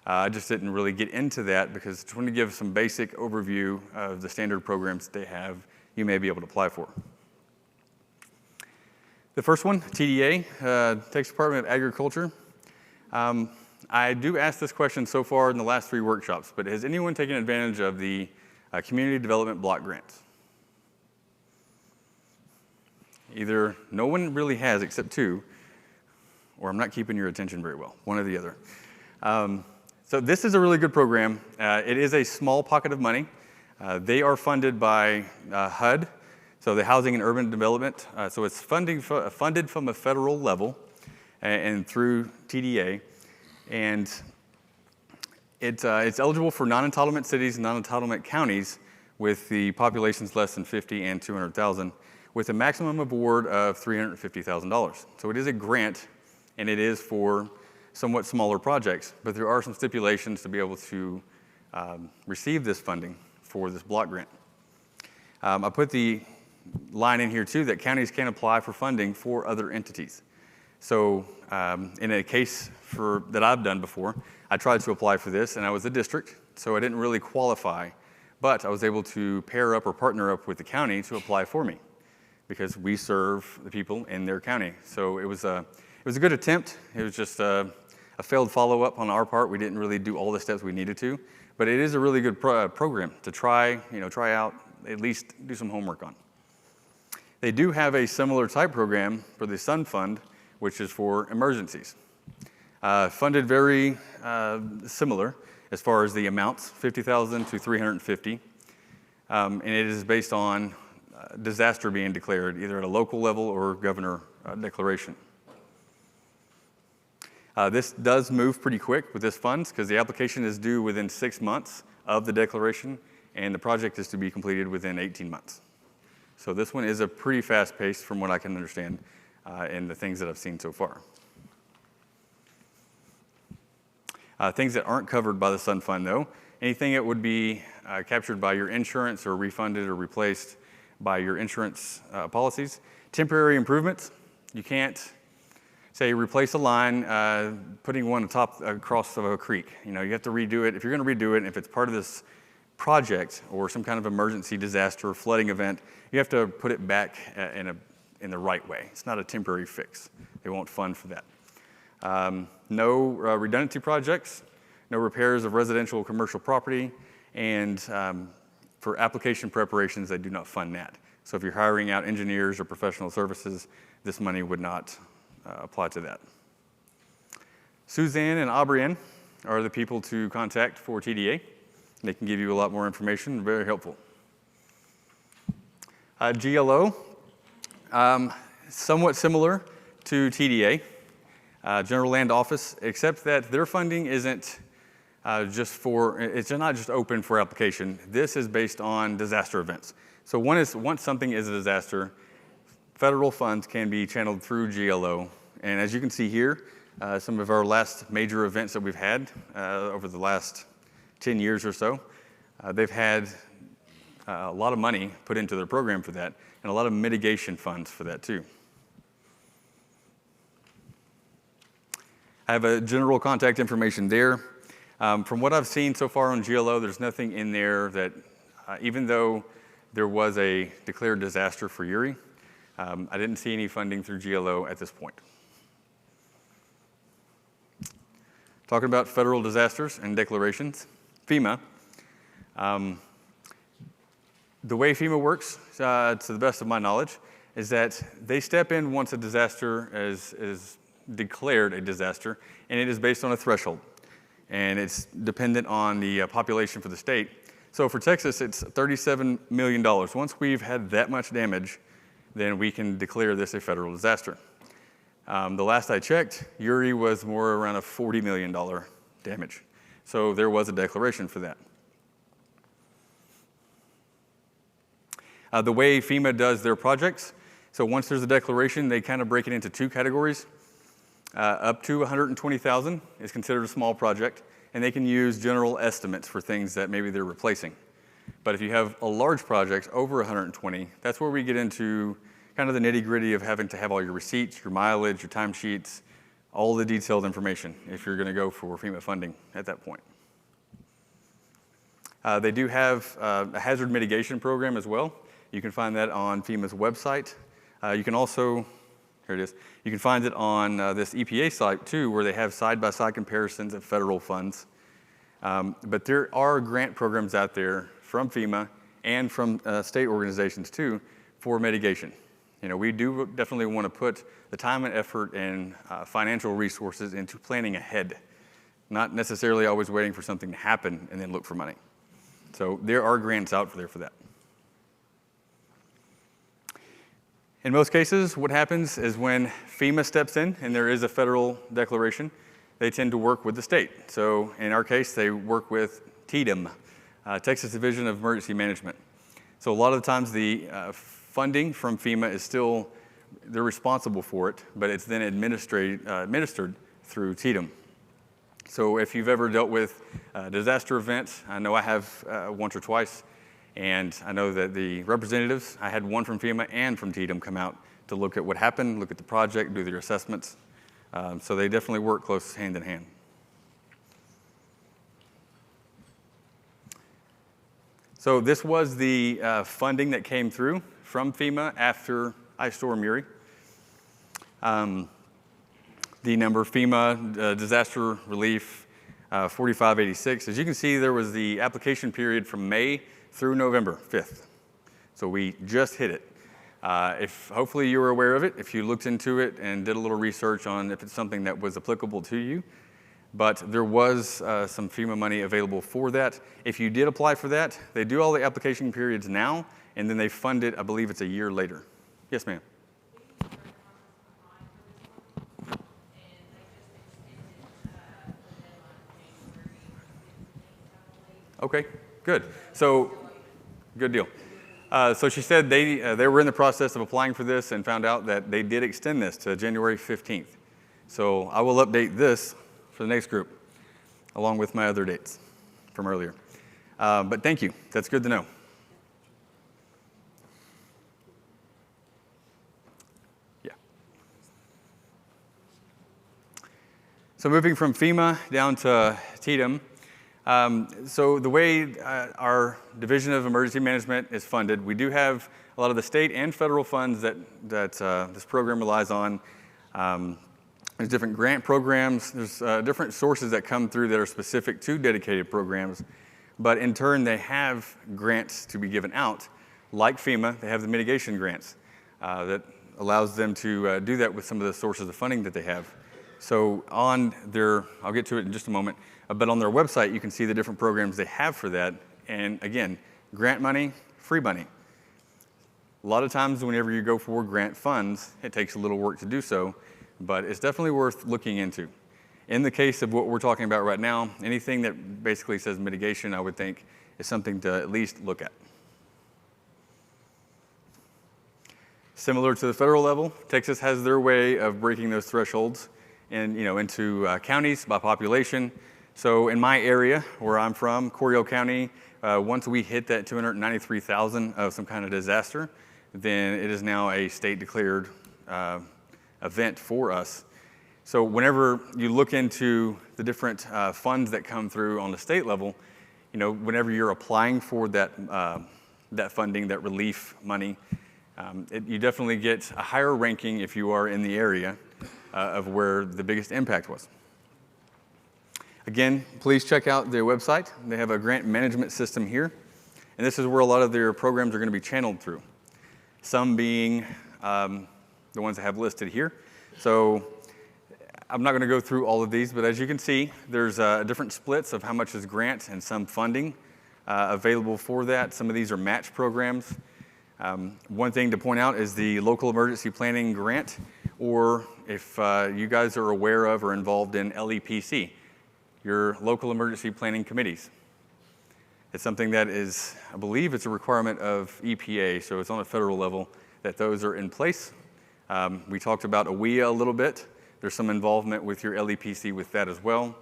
[SPEAKER 1] I just didn't really get into that because I just wanted to give some basic overview of the standard programs they have you may be able to apply for. The first one, TDA, Texas Department of Agriculture. I do ask this question so far in the last 3 workshops, but has anyone taken advantage of the Community Development Block Grants? Either no one really has except 2, or I'm not keeping your attention very well, one or the other. So this is a really good program. It is a small pocket of money. They are funded by HUD, so the Housing and Urban Development. So it's funded from a federal level and through TDA. And it's eligible for non-entitlement cities and non-entitlement counties with the populations less than 50 and 200,000, with a maximum award of $350,000. So it is a grant, and it is for somewhat smaller projects, but there are some stipulations to be able to receive this funding for this block grant. I put the line in here too that counties can apply for funding for other entities. So in a case that I've done before, I tried to apply for this and I was a district, so I didn't really qualify, but I was able to pair up or partner up with the county to apply for me because we serve the people in their county. So it was a good attempt. It was just a failed follow-up on our part. We didn't really do all the steps we needed to, but it is a really good program to try out, at least do some homework on. They do have a similar type program for the Sun Fund, which is for emergencies. Funded very similar as far as the amounts, $50,000 to $350,000, and it is based on disaster being declared either at a local level or governor declaration. This does move pretty quick with this funds because the application is due within 6 months of the declaration, and the project is to be completed within 18 months. So this one is a pretty fast pace from what I can understand in the things that I've seen so far. Things that aren't covered by the Sun Fund though, anything that would be captured by your insurance or refunded or replaced by your insurance policies. Temporary improvements, you can't say replace a line, putting one across of a creek. You have to redo it. If you're going to redo it, and if it's part of this project or some kind of emergency disaster or flooding event, you have to put it back in the right way. It's not a temporary fix. They won't fund for that. No redundancy projects, no repairs of residential or commercial property, and for application preparations, they do not fund that. So if you're hiring out engineers or professional services, this money would not apply to that. Suzanne and Aubrienne are the people to contact for TDA. They can give you a lot more information, very helpful. GLO, somewhat similar to TDA, General Land Office, except that their funding isn't it's not just open for application. This is based on disaster events. So once something is a disaster, federal funds can be channeled through GLO. And as you can see here, some of our last major events that we've had over the last 10 years or so, they've had a lot of money put into their program for that, and a lot of mitigation funds for that too. I have a general contact information there. From what I've seen so far on GLO, there's nothing in there that, even though there was a declared disaster for Uri, I didn't see any funding through GLO at this point. Talking about federal disasters and declarations, FEMA. The way FEMA works, to the best of my knowledge, is that they step in once a disaster is declared a disaster, and it is based on a threshold. And it's dependent on the population for the state. So for Texas, it's $37 million. Once we've had that much damage, then we can declare this a federal disaster. The last I checked, Uri was more around a $40 million damage. So there was a declaration for that. The way FEMA does their projects, so once there's a declaration, they kind of break it into two categories. Up to 120,000 is considered a small project, and they can use general estimates for things that maybe they're replacing. But if you have a large project over 120, that's where we get into kind of the nitty-gritty of having to have all your receipts, your mileage, your timesheets, all the detailed information if you're going to go for FEMA funding at that point. They do have a hazard mitigation program as well. You can find that on FEMA's website. You can also, here it is, you can find it on this EPA site too, where they have side-by-side comparisons of federal funds. But there are grant programs out there from FEMA and from state organizations too for mitigation. We do definitely want to put the time and effort and financial resources into planning ahead, not necessarily always waiting for something to happen and then look for money. So there are grants out there for that. In most cases, what happens is when FEMA steps in and there is a federal declaration, they tend to work with the state. So in our case, they work with TDEM, Texas Division of Emergency Management. So a lot of the times the funding from FEMA is still, they're responsible for it, but it's then administered through TDEM. So if you've ever dealt with disaster events, I know I have once or twice, And I know that the representatives, I had one from FEMA and from TDM come out to look at what happened, look at the project, do their assessments. So they definitely work close hand in hand. So this was the funding that came through from FEMA after Ice Storm Uri. The number FEMA disaster relief 4586. As you can see, there was the application period from May through November 5th. So we just hit it. If hopefully you were aware of it, if you looked into it and did a little research on if it's something that was applicable to you. But there was some FEMA money available for that. If you did apply for that, they do all the application periods now, and then they fund it, I believe it's a year later. Yes, ma'am. Okay, good. So, good deal. So she said they were in the process of applying for this and found out that they did extend this to January 15th. So I will update this for the next group, along with my other dates from earlier. But thank you. That's good to know. Yeah. So moving from FEMA down to TDM. So the way our Division of Emergency Management is funded, we do have a lot of the state and federal funds that this program relies on. There's different grant programs. There's different sources that come through that are specific to dedicated programs. But in turn, they have grants to be given out. Like FEMA, they have the mitigation grants that allows them to do that with some of the sources of funding that they have. So on their, I'll get to it in just a moment, but on their website, you can see the different programs they have for that. And again, grant money, free money. A lot of times whenever you go for grant funds, it takes a little work to do so, but it's definitely worth looking into. In the case of what we're talking about right now, anything that basically says mitigation, I would think, is something to at least look at. Similar to the federal level, Texas has their way of breaking those thresholds into counties by population. So in my area, where I'm from, Coryell County, once we hit that 293,000 of some kind of disaster, then it is now a state-declared event for us. So whenever you look into the different funds that come through on the state level, whenever you're applying for that funding, that relief money, you definitely get a higher ranking if you are in the area of where the biggest impact was. Again, please check out their website. They have a grant management system here, and this is where a lot of their programs are going to be channeled through. Some being the ones I have listed here. So I'm not going to go through all of these, but as you can see, there's different splits of how much is grant and some funding available for that. Some of these are match programs. One thing to point out is the local emergency planning grant, or if you guys are aware of or involved in LEPC, your local emergency planning committees. It's something that is, I believe it's a requirement of EPA, so it's on a federal level that those are in place. We talked about AWEA a little bit. There's some involvement with your LEPC with that as well.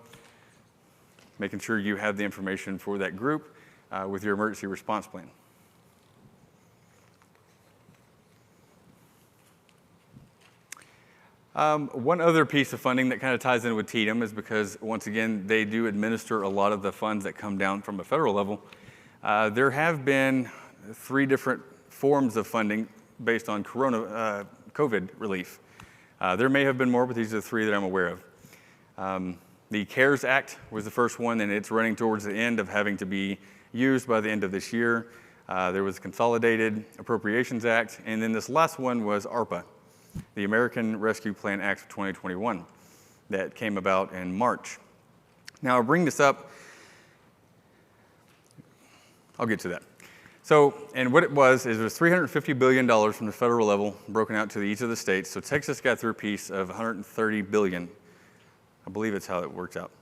[SPEAKER 1] Making sure you have the information for that group with your emergency response plan. One other piece of funding that kind of ties in with TDM is because, once again, they do administer a lot of the funds that come down from a federal level. There have been 3 different forms of funding based on COVID relief. There may have been more, but these are the 3 that I'm aware of. The CARES Act was the first one, and it's running towards the end of having to be used by the end of this year. There was Consolidated Appropriations Act, and then this last one was ARPA, the American Rescue Plan Act of 2021, that came about in March. Now, I'll bring this up. I'll get to that. So, and what it was $350 billion from the federal level broken out to each of the states. So Texas got their piece of $130 billion. I believe it's how it worked out.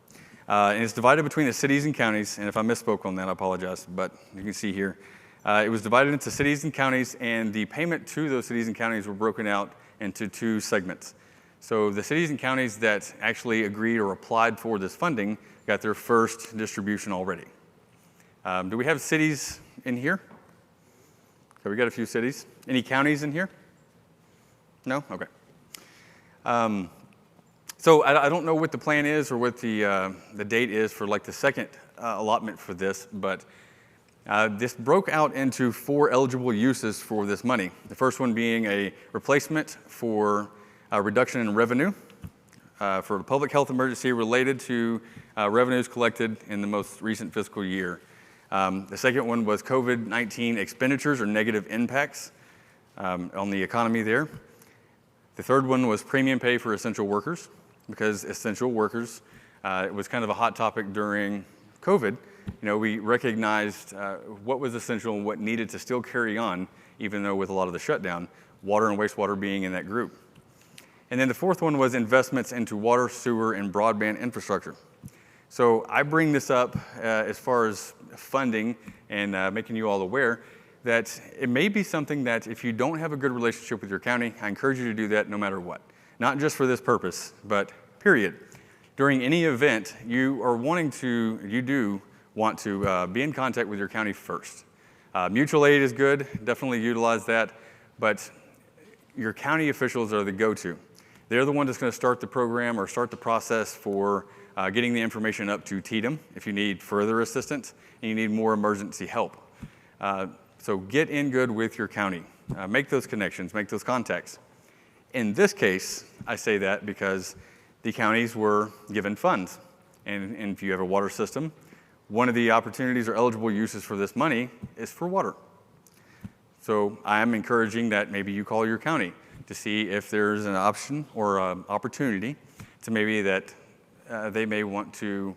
[SPEAKER 1] And it's divided between the cities and counties. And if I misspoke on that, I apologize. But you can see here, it was divided into cities and counties, and the payment to those cities and counties were broken out into 2 segments. So the cities and counties that actually agreed or applied for this funding got their first distribution already. Do we have cities in here? So we got a few cities. Any counties in here? No? Okay. So I don't know what the plan is or what the date is for like the second allotment for this, but this broke out into 4 eligible uses for this money. The first one being a replacement for a reduction in revenue for a public health emergency related to revenues collected in the most recent fiscal year. The second one was COVID-19 expenditures or negative impacts on the economy there. The third one was premium pay for essential workers, because essential workers, it was kind of a hot topic during COVID. We recognized what was essential and what needed to still carry on, even though with a lot of the shutdown, water and wastewater being in that group. And then the fourth one was investments into water, sewer, and broadband infrastructure. So I bring this up as far as funding and making you all aware that it may be something that if you don't have a good relationship with your county, I encourage you to do that no matter what. Not just for this purpose, but period. During any event, you do want to be in contact with your county first. Mutual aid is good, definitely utilize that, but your county officials are the go-to. They're the one that's going to start the program or start the process for getting the information up to TDM if you need further assistance and you need more emergency help. So get in good with your county. Make those connections, make those contacts. In this case, I say that because the counties were given funds. And if you have a water system, one of the opportunities or eligible uses for this money is for water. So I am encouraging that maybe you call your county to see if there's an option or an opportunity to maybe that they may want to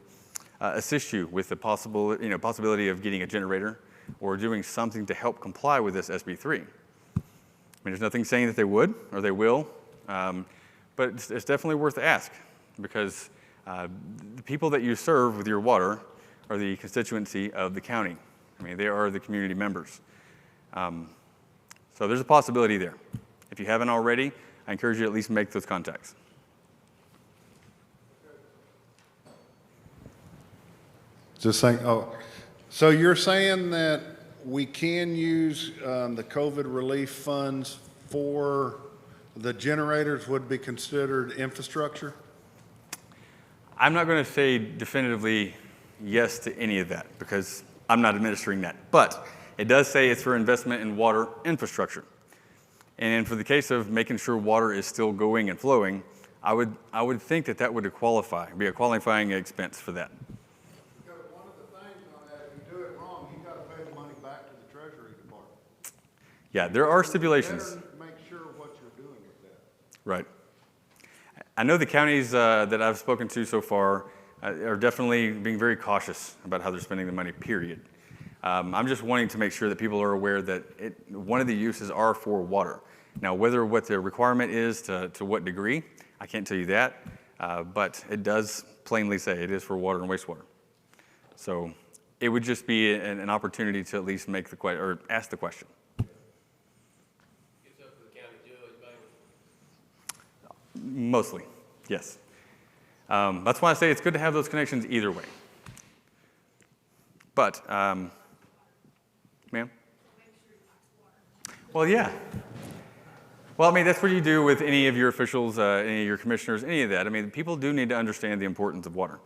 [SPEAKER 1] assist you with the possibility of getting a generator or doing something to help comply with this SB3. I mean, there's nothing saying that they would or they will, but it's definitely worth the ask because the people that you serve with your water are the constituency of the county. I mean, they are the community members. So there's a possibility there. If you haven't already, I encourage you to at least make those contacts.
[SPEAKER 6] Just saying, so you're saying that we can use the COVID relief funds for the generators would be considered infrastructure?
[SPEAKER 1] I'm not going to say definitively yes to any of that because I'm not administering that. But it does say it's for investment in water infrastructure. And for the case of making sure water is still going and flowing, I would think that would be a qualifying expense for that.
[SPEAKER 6] Because one of the things on that, if you do it wrong, you got to pay the money back to the Treasury Department.
[SPEAKER 1] Yeah, there are stipulations.
[SPEAKER 6] You better make sure what you're doing with that.
[SPEAKER 1] Right. I know the counties that I've spoken to so far are definitely being very cautious about how they're spending the money, period. I'm just wanting to make sure that people are aware that one of the uses are for water. Now, what the requirement is to what degree, I can't tell you that, but it does plainly say it is for water and wastewater. So it would just be an opportunity to at least make the question or ask the question.
[SPEAKER 4] It's up to the county judge, maybe.
[SPEAKER 1] Mostly, yes. That's why I say it's good to have those connections either way. But, ma'am? Well, yeah. Well, I mean, that's what you do with any of your officials, any of your commissioners, any of that. I mean, people do need to understand the importance of water.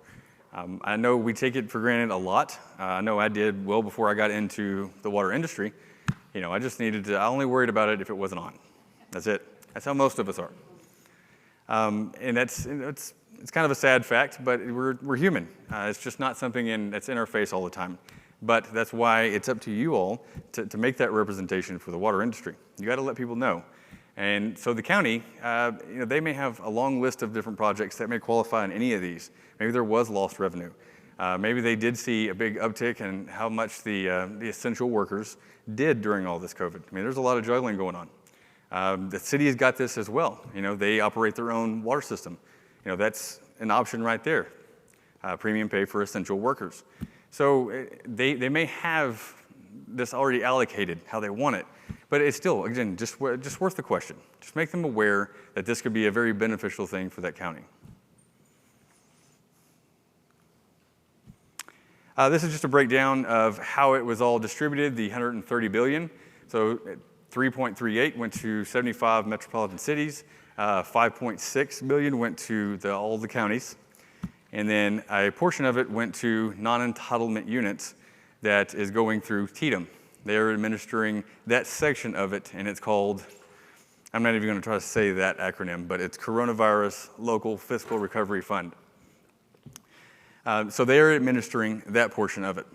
[SPEAKER 1] I know we take it for granted a lot. I know I did well before I got into the water industry. I just I only worried about it if it wasn't on. That's it. That's how most of us are. And it's kind of a sad fact, but we're human. It's just not something that's in our face all the time. But that's why it's up to you all to make that representation for the water industry. You got to let people know. And so the county, they may have a long list of different projects that may qualify in any of these. Maybe there was lost revenue. Maybe they did see a big uptick in how much the essential workers did during all this COVID. I mean, there's a lot of juggling going on. The city has got this as well. They operate their own water system. That's an option right there. Premium pay for essential workers. So they may have this already allocated how they want it, but it's still, again, just worth the question. Just make them aware that this could be a very beneficial thing for that county. This is just a breakdown of how it was all distributed, the $130 billion. So 3.38 went to 75 metropolitan cities, 5.6 million went to all the counties, and then a portion of it went to non-entitlement units that is going through TDM. They're administering that section of it, and it's called, I'm not even going to try to say that acronym, but it's Coronavirus Local Fiscal Recovery Fund. So they're administering that portion of it.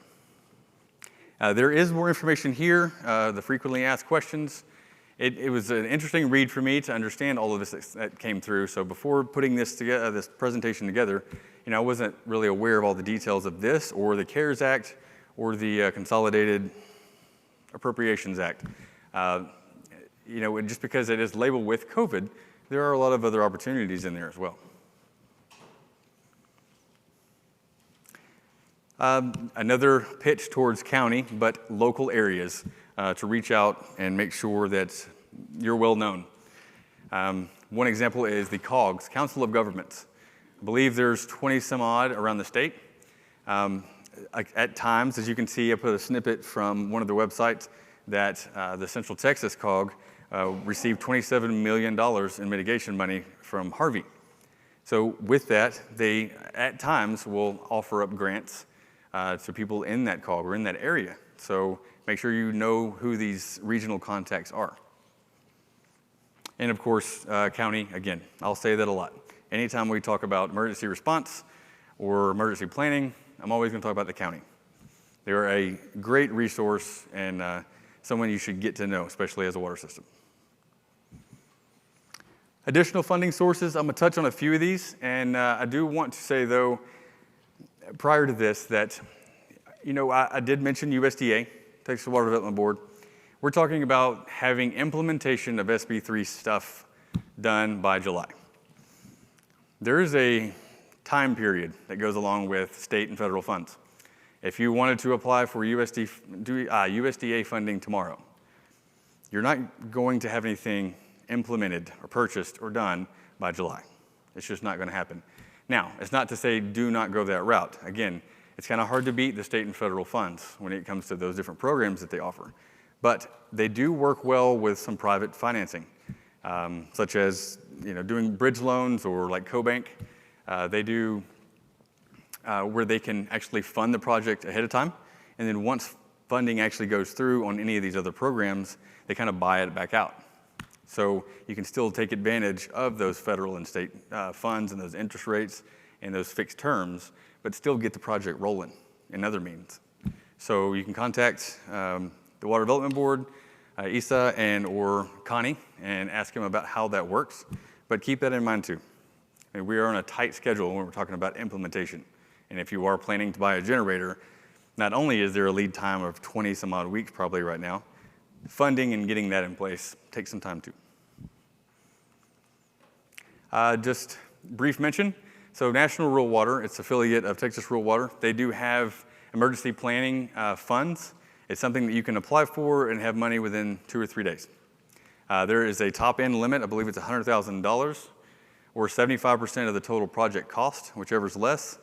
[SPEAKER 1] There is more information here, the frequently asked questions. It was an interesting read for me to understand all of this that came through. So before putting this together, this presentation together, I wasn't really aware of all the details of this or the CARES Act or the Consolidated Appropriations Act. Just because it is labeled with COVID, there are a lot of other opportunities in there as well. Another pitch towards county, but local areas to reach out and make sure that you're well known. One example is the COGS, Council of Governments. I believe there's 20 some odd around the state. At times, as you can see, I put a snippet from one of their websites that the Central Texas COG received $27 million in mitigation money from Harvey. So with that, they at times will offer up grants to people in that COG or in that area. So make sure you know who these regional contacts are. And of course, county, again, I'll say that a lot. Anytime we talk about emergency response or emergency planning, I'm always going to talk about the county. They're a great resource and someone you should get to know, especially as a water system. Additional funding sources, I'm going to touch on a few of these, and I do want to say, though, prior to this that, I did mention USDA, Texas Water Development Board. We're talking about having implementation of SB3 stuff done by July. There is a time period that goes along with state and federal funds. If you wanted to apply for USDA funding tomorrow, you're not going to have anything implemented or purchased or done by July. It's just not going to happen. Now, it's not to say do not go that route. Again, it's kind of hard to beat the state and federal funds when it comes to those different programs that they offer. But they do work well with some private financing, such as doing bridge loans or like CoBank. They do where they can actually fund the project ahead of time, and then once funding actually goes through on any of these other programs, they kind of buy it back out. So you can still take advantage of those federal and state funds and those interest rates and those fixed terms, but still get the project rolling in other means. So you can contact the Water Development Board, ISA or Connie, and ask them about how that works. But keep that in mind too. We are on a tight schedule when we're talking about implementation. And if you are planning to buy a generator, not only is there a lead time of 20 some odd weeks probably right now, funding and getting that in place takes some time too. Just brief mention. So National Rural Water, it's affiliate of Texas Rural Water. They do have emergency planning funds. It's something that you can apply for and have money within 2 or 3 days. There is a top end limit, I believe it's $100,000 or 75% of the total project cost, whichever's less.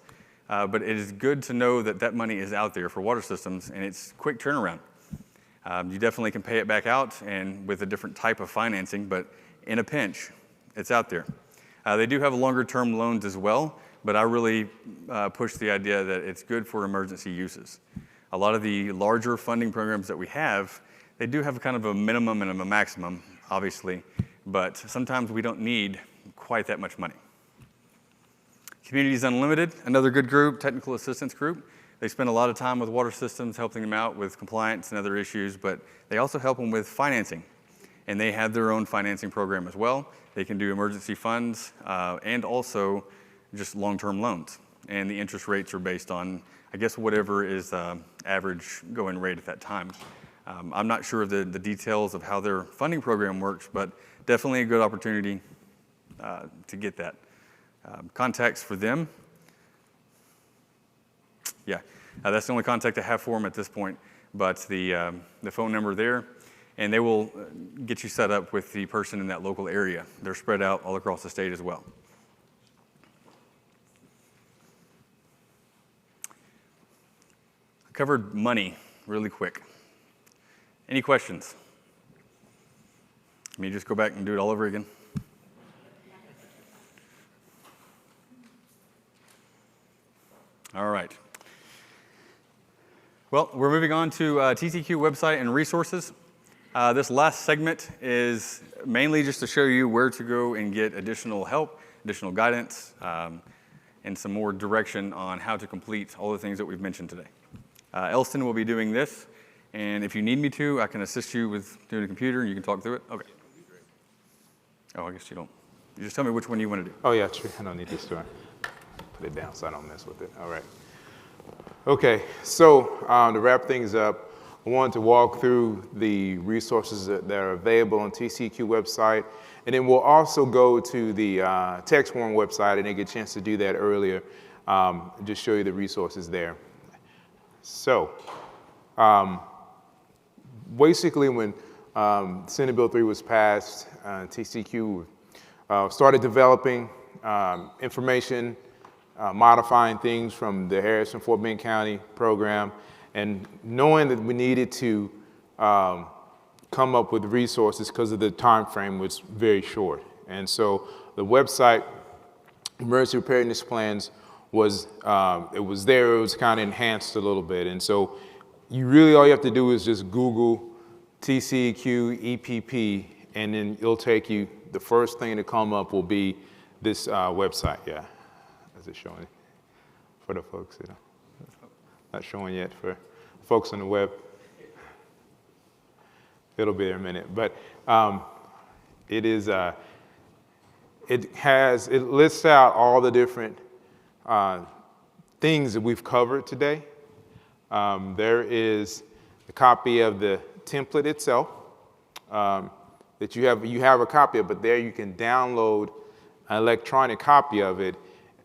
[SPEAKER 1] But it is good to know that that money is out there for water systems and it's quick turnaround. You definitely can pay it back out and with a different type of financing, but in a pinch, it's out there. They do have longer term loans as well, but I really push the idea that it's good for emergency uses. A lot of the larger funding programs that we have, they do have kind of a minimum and a maximum, obviously, but sometimes we don't need quite that much money. Communities Unlimited, another good group, technical assistance group. They spend a lot of time with water systems, helping them out with compliance and other issues, but they also help them with financing. And they have their own financing program as well. They can do emergency funds and also just long-term loans. And the interest rates are based on, I guess, whatever is average going rate at that time. I'm not sure of the details of how their funding program works, but definitely a good opportunity to get that. Contacts for them. Yeah, that's the only contact I have for them at this point, but the phone number there, and they will get you set up with the person in that local area. They're spread out all across the state as well. I covered money really quick. Any questions? Let me just go back and do it all over again. All right. Well, we're moving on to TCEQ website and resources. This last segment is mainly just to show you where to go and get additional help, additional guidance, and some more direction on how to complete all the things that we've mentioned today. Elston will be doing this, and if you need me to, I can assist you with doing a computer and you can talk through it. Okay. Oh, I guess you don't. You just tell me which one you want to do.
[SPEAKER 2] Oh, yeah, true. I don't need this one. Put it down so I don't mess with it. All right. Okay, so to wrap things up, I wanted to walk through the resources that are available on TCEQ website, and then we'll also go to the text form website. I didn't get a chance to do that earlier, just show you the resources there. So, basically when Senate Bill 3 was passed, TCEQ started developing information, modifying things from the Harrison-Fort Bend County program, and knowing that we needed to come up with resources because of the time frame was very short. And so the website, Emergency Preparedness Plans, was there, it was kind of enhanced a little bit. And so you really, all you have to do is just Google TCEQ EPP, and then it'll take you, the first thing to come up will be this website, yeah. Is it showing for the folks, you know? Not showing yet for folks on the web. It'll be there in a minute, but it lists out all the different things that we've covered today. There is a copy of the template itself that you have a copy of, but there you can download an electronic copy of it.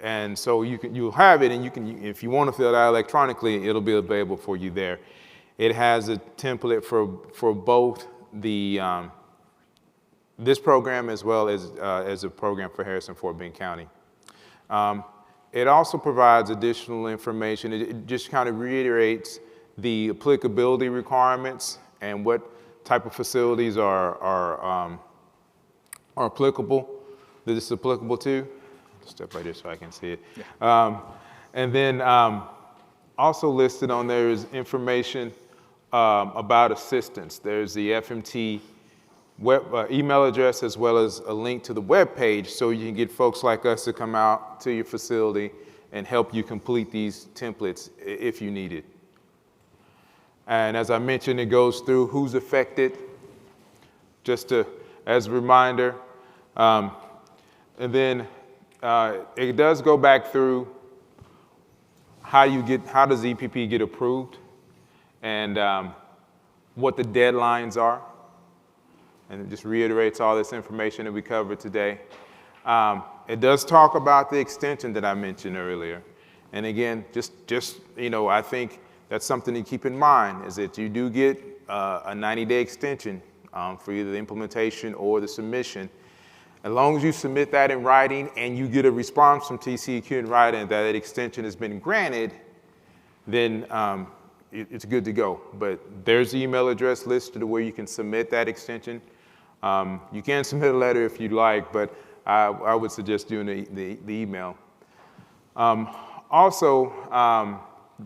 [SPEAKER 2] And so you'll have it, and you can, if you want to fill it out electronically, it'll be available for you there. It has a template for both the this program as well as a program for Harrison-Fort Bend County. It also provides additional information. It just kind of reiterates the applicability requirements and what type of facilities are applicable, that it's applicable to. Step right here so I can see it. Yeah. And then also listed on there is information about assistance. There's the FMT email address as well as a link to the web page so you can get folks like us to come out to your facility and help you complete these templates if you need it. And as I mentioned, it goes through who's affected, just as a reminder. And then it does go back through how does EPP get approved and what the deadlines are. And it just reiterates all this information that we covered today. It does talk about the extension that I mentioned earlier. And again, just I think that's something to keep in mind, is that you do get a 90-day extension for either the implementation or the submission. As long as you submit that in writing and you get a response from TCEQ in writing that extension has been granted, then it's good to go. But there's the email address listed where you can submit that extension. You can submit a letter if you'd like, but I would suggest doing the email. Also,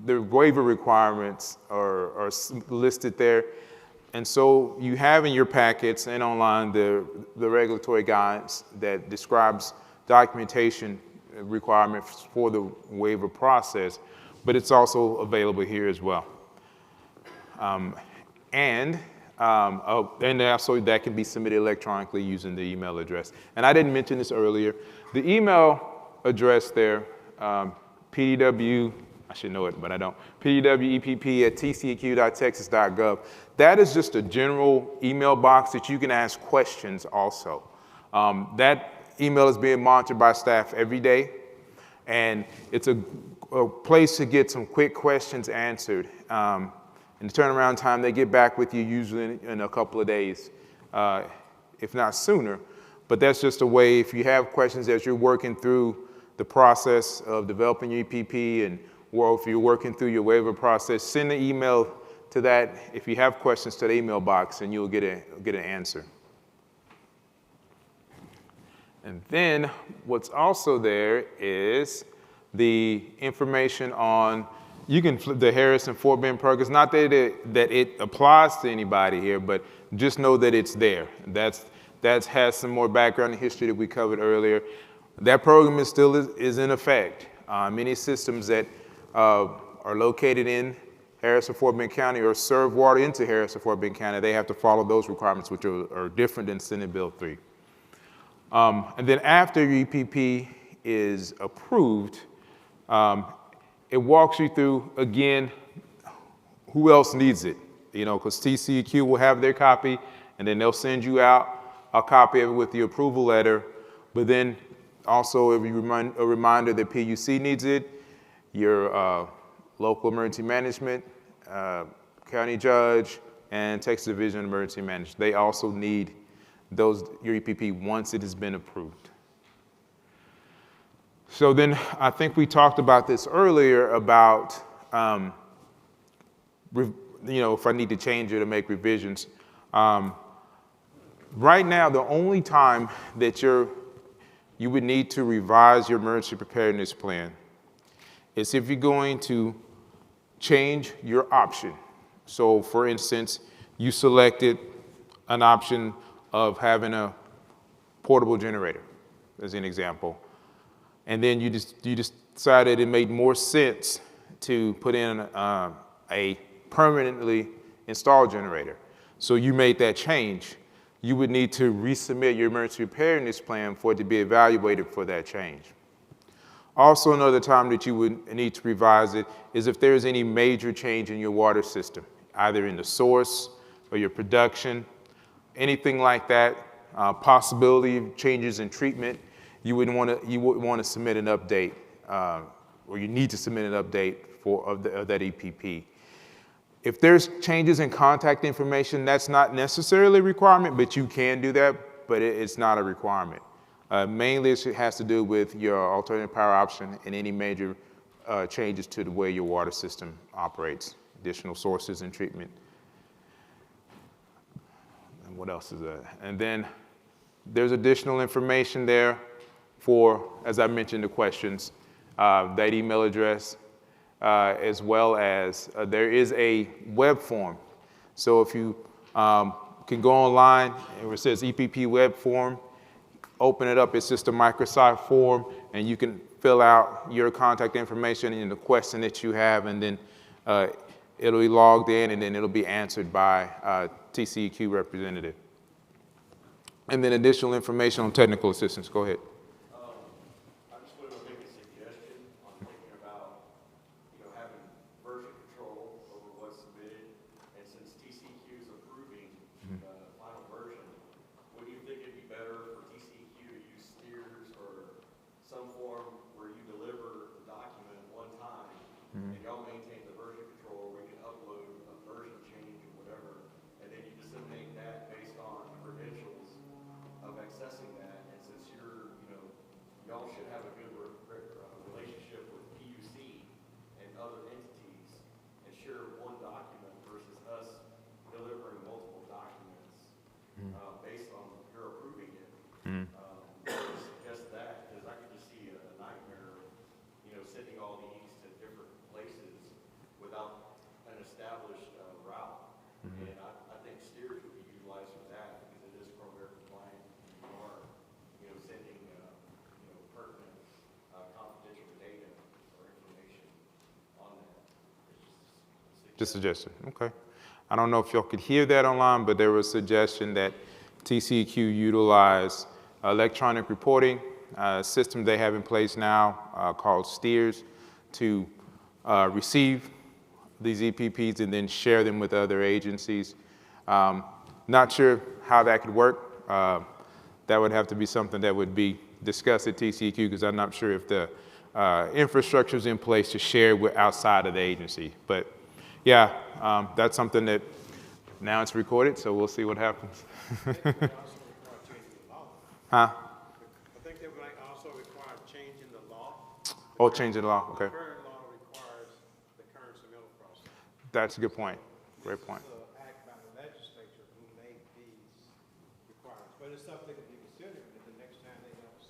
[SPEAKER 2] the waiver requirements are listed there. And so you have in your packets and online the regulatory guidance that describes documentation requirements for the waiver process, but it's also available here as well. And also that can be submitted electronically using the email address. And I didn't mention this earlier. The email address there, PDW, I should know it, but I don't, pdwepp@tceq.texas.gov. That is just a general email box that you can ask questions also. That email is being monitored by staff every day, and it's a place to get some quick questions answered. And the turnaround time, they get back with you usually in a couple of days, if not sooner. But that's just a way, if you have questions as you're working through the process of developing your EPP, or if you're working through your waiver process, send an email to that, if you have questions, to the email box, and you'll get an answer. And then what's also there is the information on, you can flip the Harris and Fort Bend programs. Not that it applies to anybody here, but just know that it's there. That has some more background and history that we covered earlier. That program is still in effect. Many systems that are located in Harris or Fort Bend County or serve water into Harris or Fort Bend County, they have to follow those requirements, which are different than Senate Bill 3. And then after your EPP is approved, it walks you through, again, who else needs it? Because TCEQ will have their copy, and then they'll send you out a copy of it with the approval letter. But then also a reminder that PUC needs it, your local emergency management, county judge, and Texas Division of Emergency Management. They also need your EPP once it has been approved. So then I think we talked about this earlier about, if I need to change it or make revisions. Right now, the only time that you would need to revise your emergency preparedness plan is if you're going to change your option. So for instance, you selected an option of having a portable generator, as an example. And then you decided it made more sense to put in a permanently installed generator. So you made that change. You would need to resubmit your emergency preparedness plan for it to be evaluated for that change. Also, another time that you would need to revise it is if there's any major change in your water system, either in the source or your production, anything like that, possibility of changes in treatment, you would want to submit an update, or you need to submit an update of that EPP. If there's changes in contact information, that's not necessarily a requirement, but you can do that, but it's not a requirement. Mainly it has to do with your alternative power option and any major changes to the way your water system operates, additional sources and treatment. And what else is that? And then there's additional information there for, as I mentioned, the questions, that email address, as well as there is a web form. So if you can go online and it says EPP web form, open it up, it's just a Microsoft form, and you can fill out your contact information and the question that you have, and then it'll be logged in, and then it'll be answered by a TCEQ representative. And then additional information on technical assistance. Go ahead.
[SPEAKER 7] I just wanted to make a suggestion on thinking about, having version control over what's submitted. And since TCEQ is approving the final version, would you think it'd be better for TCEQ to use steers or some form where you deliver the document one time and y'all maintain the version control where you can upload a version change or whatever, and then you disseminate that based on credentials of accessing that, and since y'all should have a good relationship with PUC and other entities, and share one document versus us delivering multiple documents based on your approving it. I would suggest that, because I could just see a nightmare of, sending all these to different places without an established route. And I think steers would be utilized for that because it is program compliant. You are, sending, pertinent, confidential data or information on that. It's
[SPEAKER 2] Just suggestion. Okay. I don't know if y'all could hear that online, but there was a suggestion that TCEQ utilize electronic reporting system they have in place now called STEERS to receive these EPPs and then share them with other agencies. Not sure how that could work. That would have to be something that would be discussed at TCEQ, because I'm not sure if the infrastructure is in place to share with outside of the agency. But yeah, that's something that now it's recorded, so we'll see what happens. Huh?
[SPEAKER 8] I think they might also require changing the law.
[SPEAKER 2] Oh, changing the law, okay.
[SPEAKER 8] The current law requires the current submittal process.
[SPEAKER 2] That's a good point. Great point.
[SPEAKER 8] This is an act by the legislature who made these requirements, but it's something to be considered if the next time they have a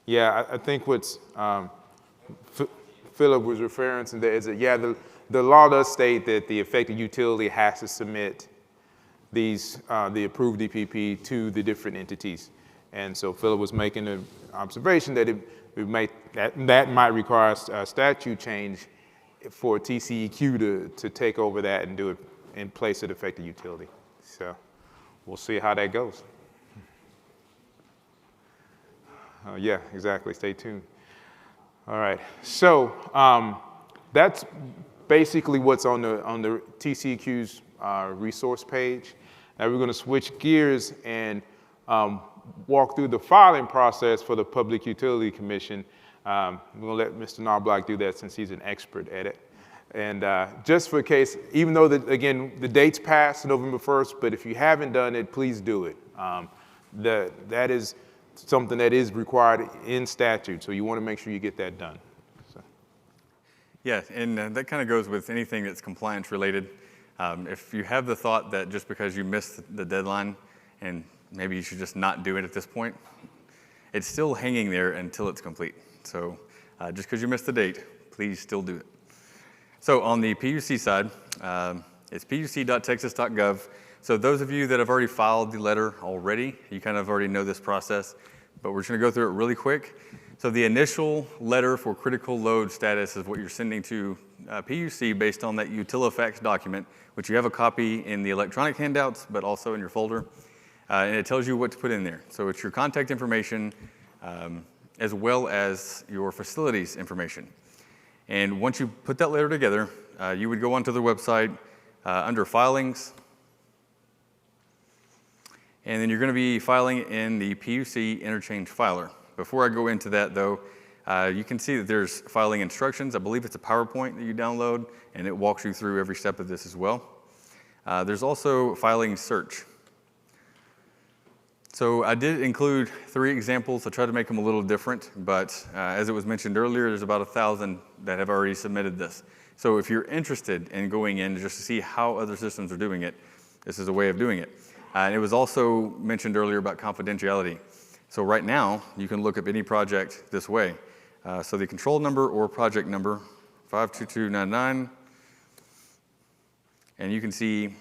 [SPEAKER 2] Yeah, I think what's Philip was referring to that is that, yeah, the law does state that the affected utility has to submit these, the approved DPP to the different entities. And so Philip was making an observation that that might require a statute change for TCEQ to take over that and do it in place of the affected utility. So we'll see how that goes. Yeah, exactly. Stay tuned. All right. So that's basically what's on the TCEQ's resource page. Now we're going to switch gears and walk through the filing process for the Public Utility Commission. We're going to let Mr. Knobloch do that since he's an expert at it. And just for case, even though, again, the date's passed November 1st, but if you haven't done it, please do it. That is something that is required in statute, so you want to make sure you get that done. So.
[SPEAKER 1] Yeah, and that kind of goes with anything that's compliance related. If you have the thought that just because you missed the deadline and maybe you should just not do it at this point, it's still hanging there until it's complete. So just because you missed the date, please still do it. So on the PUC side, it's puc.texas.gov. So those of you that have already filed the letter already, you kind of already know this process, but we're just going to go through it really quick. So the initial letter for critical load status is what you're sending to PUC based on that UtiliFacts document, which you have a copy in the electronic handouts, but also in your folder. And it tells you what to put in there. So it's your contact information as well as your facilities information. And once you put that letter together, you would go onto the website under filings. And then you're going to be filing in the PUC interchange filer. Before I go into that, though, you can see that there's filing instructions. I believe it's a PowerPoint that you download, and it walks you through every step of this as well. There's also filing search. So I did include 3 examples. I tried to make them a little different, but as it was mentioned earlier, there's about 1,000 that have already submitted this. So if you're interested in going in just to see how other systems are doing it, this is a way of doing it. And it was also mentioned earlier about confidentiality. So right now, you can look up any project this way. So the control number or project number, 52299, and you can see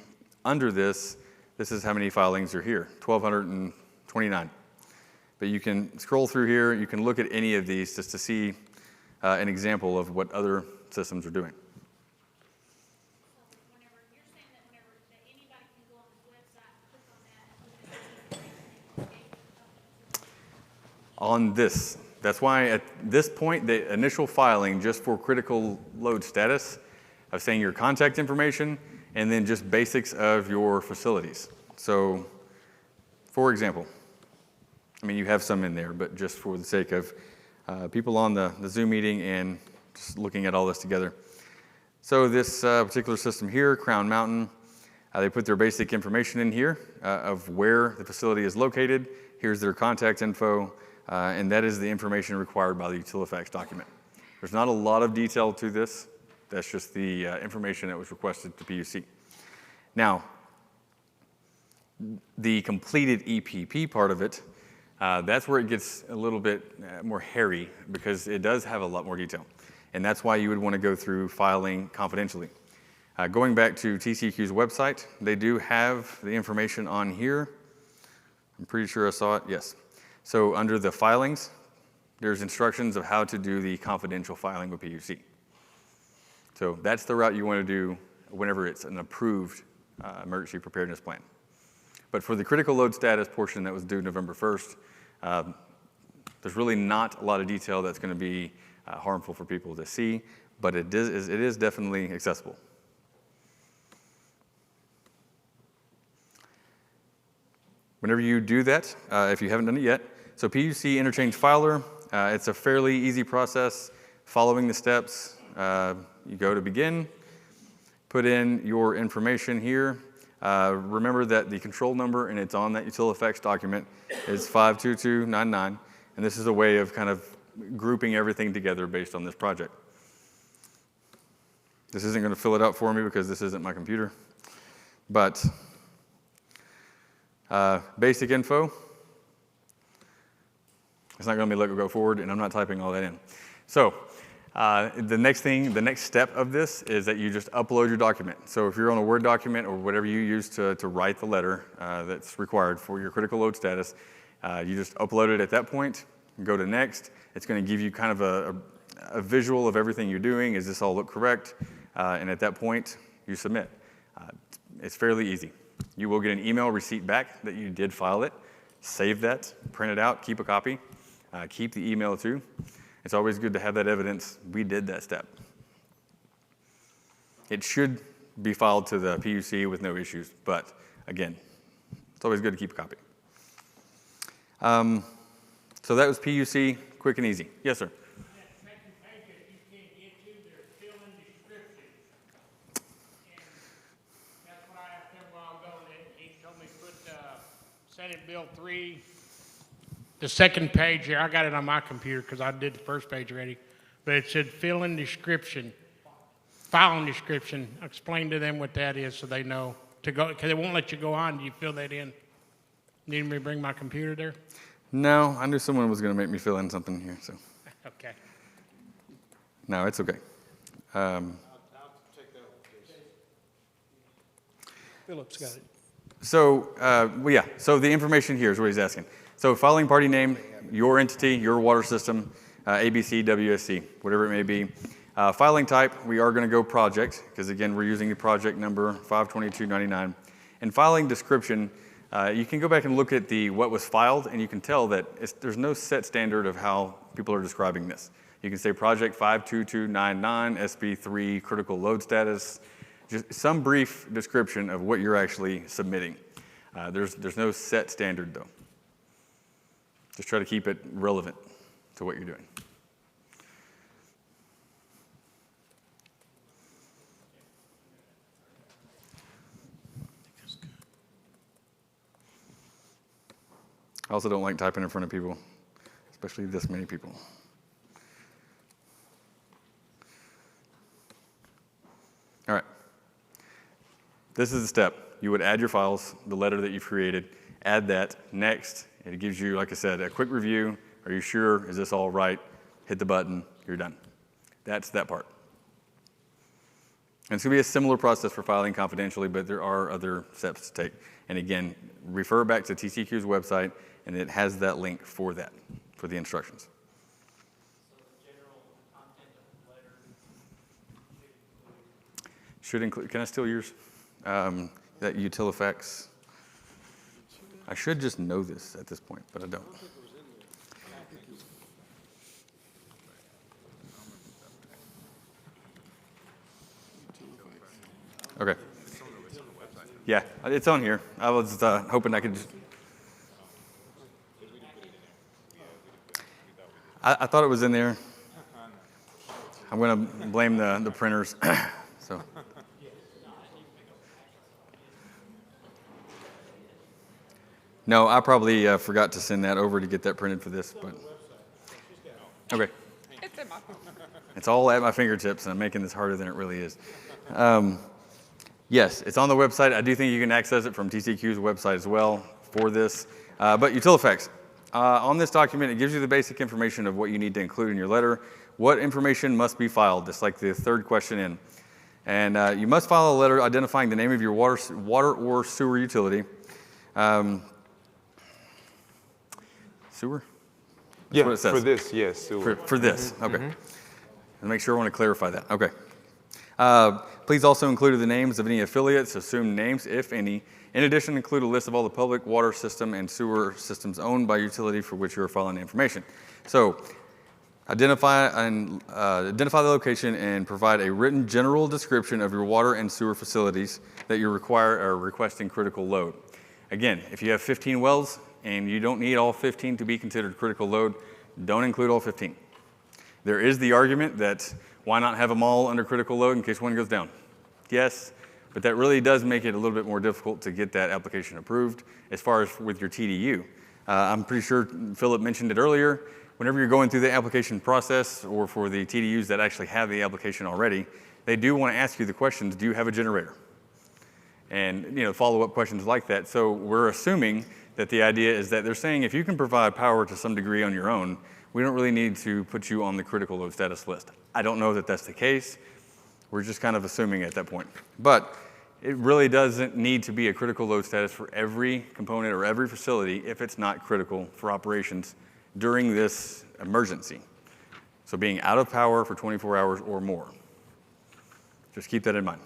[SPEAKER 1] under this, this is how many filings are here, 1,229. But you can scroll through here, you can look at any of these just to see an example of what other systems are doing. On this. That's why at this point, the initial filing just for critical load status of saying your contact information and then just basics of your facilities. So, for example, I mean, you have some in there, but just for the sake of people on the Zoom meeting and just looking at all this together. So this particular system here, Crown Mountain, they put their basic information in here of where the facility is located. Here's their contact info. And that is the information required by the UtiliFacts document. There's not a lot of detail to this. That's just the information that was requested to PUC. Now, the completed EPP part of it, that's where it gets a little bit more hairy because it does have a lot more detail. And that's why you would want to go through filing confidentially. Going back to TCEQ's website, they do have the information on here. I'm pretty sure I saw it, yes. So under the filings, there's instructions of how to do the confidential filing with PUC. So that's the route you want to do whenever it's an approved emergency preparedness plan. But for the critical load status portion that was due November 1st, there's really not a lot of detail that's going to be harmful for people to see, but it is definitely accessible. Whenever you do that, if you haven't done it yet, so PUC interchange filer, it's a fairly easy process. Following the steps, you go to begin, put in your information here. Remember that the control number, and it's on that UtiliFacts document, is 52299, and this is a way of kind of grouping everything together based on this project. This isn't going to fill it out for me because this isn't my computer, but basic info. It's not going to be let go forward, and I'm not typing all that in. So the next step of this is that you just upload your document. So if you're on a Word document or whatever you use to write the letter that's required for your critical load status, you just upload it at that point, go to next. It's going to give you kind of a visual of everything you're doing. Does this all look correct? And at that point, you submit. It's fairly easy. You will get an email receipt back that you did file it. Save that, print it out, keep a copy. Keep the email too. It's always good to have that evidence. We did that step. It should be filed to the PUC with no issues, but again, it's always good to keep a copy. So that was PUC, quick and easy. Yes, sir.
[SPEAKER 9] That second page that you can't get to, there's fill-in descriptions. And that's what I asked him a while ago, and he told me to put Senate Bill 3, the second page here. I got it on my computer because I did the first page already. But it said fill-in description, filing description. Explain to them what that is so they know to go, because it won't let you go on. Do you fill that in? Need me to bring my computer there?
[SPEAKER 1] No, I knew someone was going to make me fill in something here, so.
[SPEAKER 9] Okay.
[SPEAKER 1] No, it's okay.
[SPEAKER 8] I'll take that one, please.
[SPEAKER 9] Philip's got it.
[SPEAKER 1] So, so the information here is what he's asking. So filing party name, your entity, your water system, ABC, WSC, whatever it may be. Filing type, we are going to go project, because again, we're using the project number 52299. And filing description, you can go back and look at what was filed, and you can tell that there's no set standard of how people are describing this. You can say project 52299, SB3, critical load status, just some brief description of what you're actually submitting. There's no set standard, though. Just try to keep it relevant to what you're doing. I also don't like typing in front of people, especially this many people. All right. This is the step. You would add your files, the letter that you've created, add that, next. It gives you, like I said, a quick review. Are you sure? Is this all right? Hit the button. You're done. That's that part. And it's going to be a similar process for filing confidentially, but there are other steps to take. And again, refer back to TCEQ's website, and it has that link for that, for the instructions.
[SPEAKER 9] So the general content of the letter
[SPEAKER 1] Should include, can I steal yours? That Utilifax. I should just know this at this point, but I don't. Okay. Yeah, it's on here. I was hoping I could just. I thought it was in there. I'm going to blame the printers. So. No, I probably forgot to send that over to get that printed for this, but. Okay. It's all at my fingertips, and I'm making this harder than it really is. Yes, it's on the website. I do think you can access it from TCEQ's website as well for this. But Utilifax, on this document, it gives you the basic information of what you need to include in your letter. What information must be filed? That's like the third question in. And you must file a letter identifying the name of your water or sewer utility. Sewer? That's
[SPEAKER 2] Yeah,
[SPEAKER 1] what it says.
[SPEAKER 2] for this, yes. Sewer.
[SPEAKER 1] For this, okay. And make sure I want to clarify that. Okay. Please also include the names of any affiliates, assumed names, if any. In addition, include a list of all the public water system and sewer systems owned by utility for which you are filing information. So, identify the location and provide a written general description of your water and sewer facilities that you are requesting critical load. Again, if you have 15 wells and you don't need all 15 to be considered critical load, don't include all 15. There is the argument that why not have them all under critical load in case one goes down? Yes, but that really does make it a little bit more difficult to get that application approved as far as with your TDU. I'm pretty sure Philip mentioned it earlier. Whenever you're going through the application process or for the TDUs that actually have the application already, they do want to ask you the questions, do you have a generator? And follow-up questions like that. So we're assuming that the idea is that they're saying if you can provide power to some degree on your own, we don't really need to put you on the critical load status list. I don't know that that's the case. We're just kind of assuming at that point. But it really doesn't need to be a critical load status for every component or every facility if it's not critical for operations during this emergency. So being out of power for 24 hours or more. Just keep that in mind.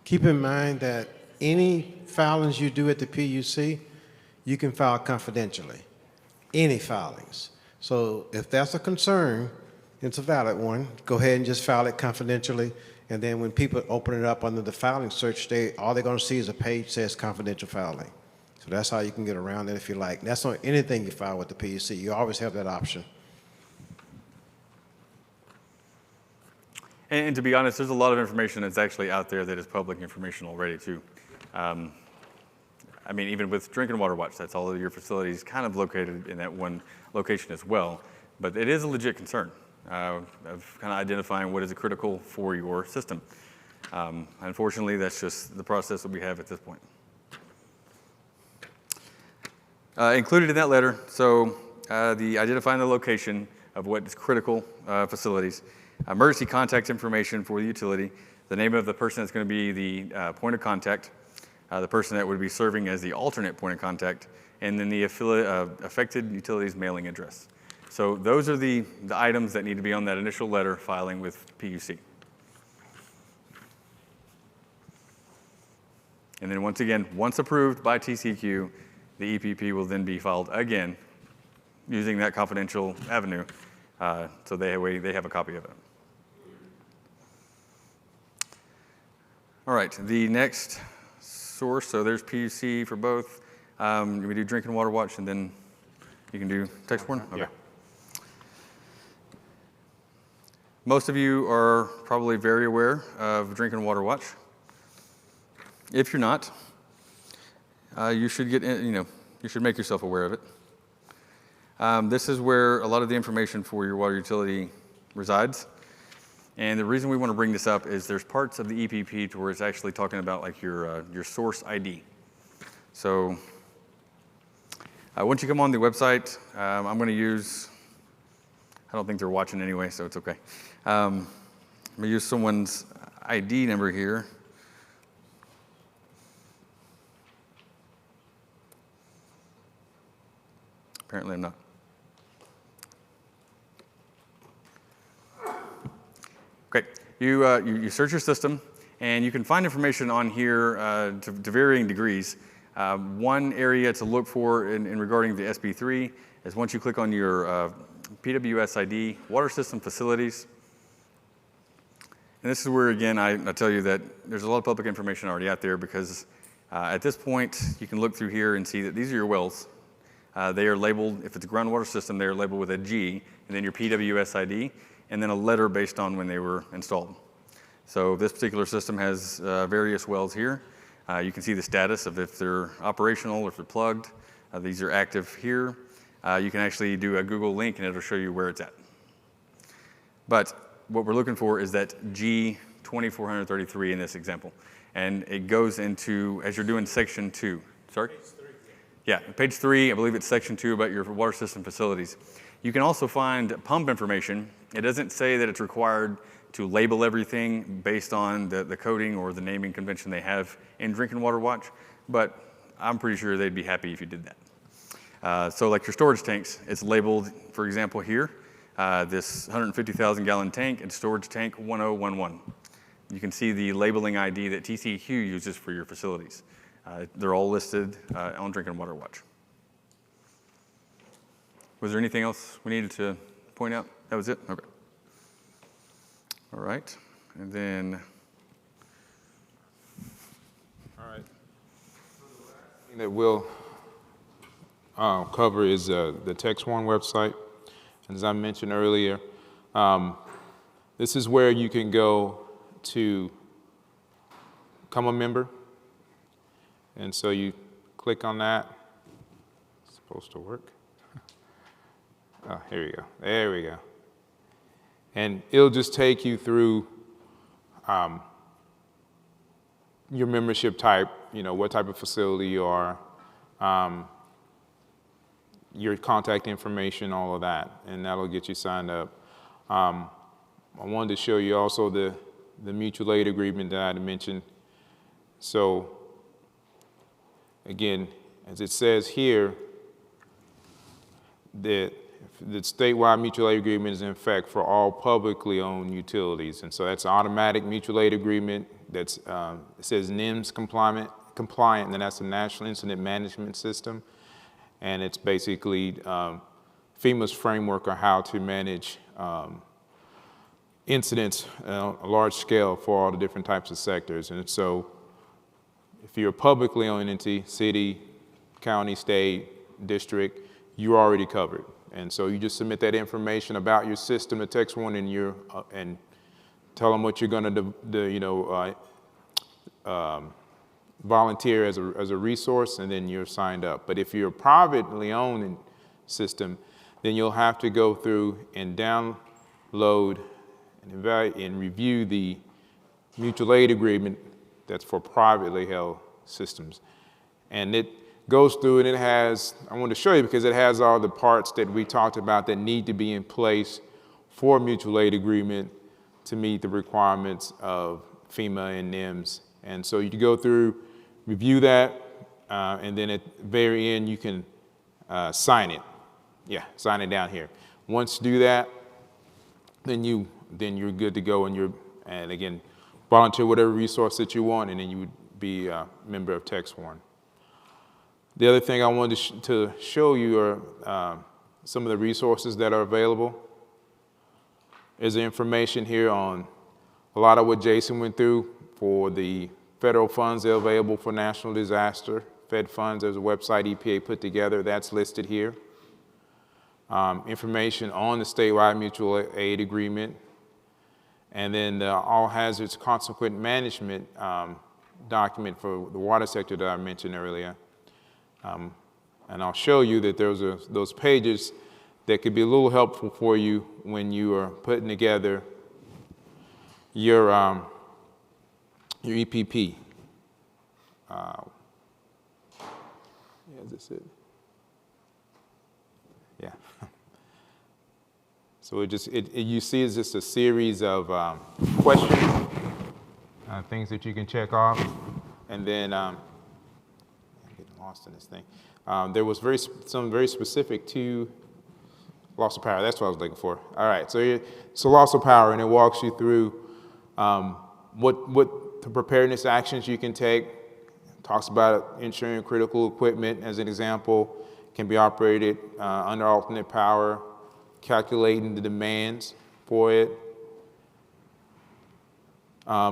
[SPEAKER 10] Keep in mind that any filings you do at the PUC, you can file confidentially. Any filings. So if that's a concern, it's a valid one, go ahead and just file it confidentially. And then when people open it up under the filing search, all they're going to see is a page that says confidential filing. So that's how you can get around it if you like. That's on anything you file with the PUC. You always have that option.
[SPEAKER 1] And to be honest, there's a lot of information that's actually out there that is public information already too. I mean, even with Drinking Water Watch, that's all of your facilities kind of located in that one location as well. But it is a legit concern of kind of identifying what is critical for your system. Unfortunately, that's just the process that we have at this point. Included in that letter, so the identifying the location of what is critical facilities, emergency contact information for the utility, the name of the person that's going to be the point of contact, the person that would be serving as the alternate point of contact, and then the affected utility's mailing address. So those are the items that need to be on that initial letter filing with PUC. And then once again, once approved by TCEQ, the EPP will then be filed again using that confidential avenue, so they have a copy of it. All right, the next source, so there's PUC for both. We do Drinking Water Watch, and then you can do text borne? Okay.
[SPEAKER 2] Yeah.
[SPEAKER 1] Most of you are probably very aware of Drinking Water Watch. If you're not, you should you should make yourself aware of it. This is where a lot of the information for your water utility resides. And the reason we want to bring this up is there's parts of the EPP to where it's actually talking about like your source ID. So once you come on the website, I'm going to use, I don't think they're watching anyway, so it's okay. I'm going to use someone's ID number here. Apparently I'm not. Okay, you search your system, and you can find information on here to varying degrees. One area to look for in regarding the SB3 is once you click on your PWS ID, Water System Facilities. And this is where, again, I tell you that there's a lot of public information already out there because at this point, you can look through here and see that these are your wells. They are labeled, if it's a groundwater system, they are labeled with a G, and then your PWS ID, and then a letter based on when they were installed. So this particular system has various wells here. You can see the status of if they're operational or if they're plugged. These are active here. You can actually do a Google link and it'll show you where it's at. But what we're looking for is that G2433 in this example. And it goes into, as you're doing section 2. Sorry? Page 3. Yeah, page 3, I believe it's section 2 about your water system facilities. You can also find pump information. It doesn't say that it's required to label everything based on the coding or the naming convention they have in Drinking Water Watch, but I'm pretty sure they'd be happy if you did that. So like your storage tanks, it's labeled, for example, here, this 150,000 gallon tank and storage tank 1011. You can see the labeling ID that TCEQ uses for your facilities. They're all listed on Drinking Water Watch. Was there anything else we needed to point out? That was it? Okay. All right. And then
[SPEAKER 2] that we'll cover is the Text One website. And as I mentioned earlier, this is where you can go to become a member. And so you click on that. It's supposed to work. Oh, here we go. There we go. And it'll just take you through your membership type, you know, what type of facility you are, your contact information, all of that, and that'll get you signed up. I wanted to show you also the mutual aid agreement that I had mentioned. So again, as it says here, that the statewide mutual aid agreement is in effect for all publicly owned utilities. And so that's an automatic mutual aid agreement that's, it says NIMS compliant, and then that's the National Incident Management System. And it's basically FEMA's framework on how to manage incidents on a large scale for all the different types of sectors. And so if you're a publicly owned entity, city, county, state, district, you're already covered. And so you just submit that information about your system to Text One, and and tell them what you're going to volunteer as a resource, and then you're signed up. But if you're a privately owned system, then you'll have to go through and download and evaluate and review the mutual aid agreement that's for privately held systems. And it goes through, and it has, I want to show you because it has all the parts that we talked about that need to be in place for a mutual aid agreement to meet the requirements of FEMA and NIMS. And so you go through, review that, and then at the very end you can sign it. Yeah, sign it down here. Once you do that, then you're good to go, and again, volunteer whatever resource that you want, and then you would be a member of Text One. The other thing I wanted to show you are some of the resources that are available. There's the information here on a lot of what Jason went through for the federal funds that are available for national disaster. Fed funds, there's a website EPA put together, that's listed here. Information on the statewide mutual aid agreement, and then the all hazards consequent management document for the water sector that I mentioned earlier. And I'll show you that there's those pages that could be a little helpful for you when you are putting together your EPP. Yeah, is this it? Yeah. So you see it's just a series of questions, things that you can check off, and then I'm getting lost in this thing. There was some very specific to loss of power. That's what I was looking for. All right, so loss of power, and it walks you through what the preparedness actions you can take. Talks about ensuring critical equipment, as an example, can be operated under alternate power, calculating the demands for it,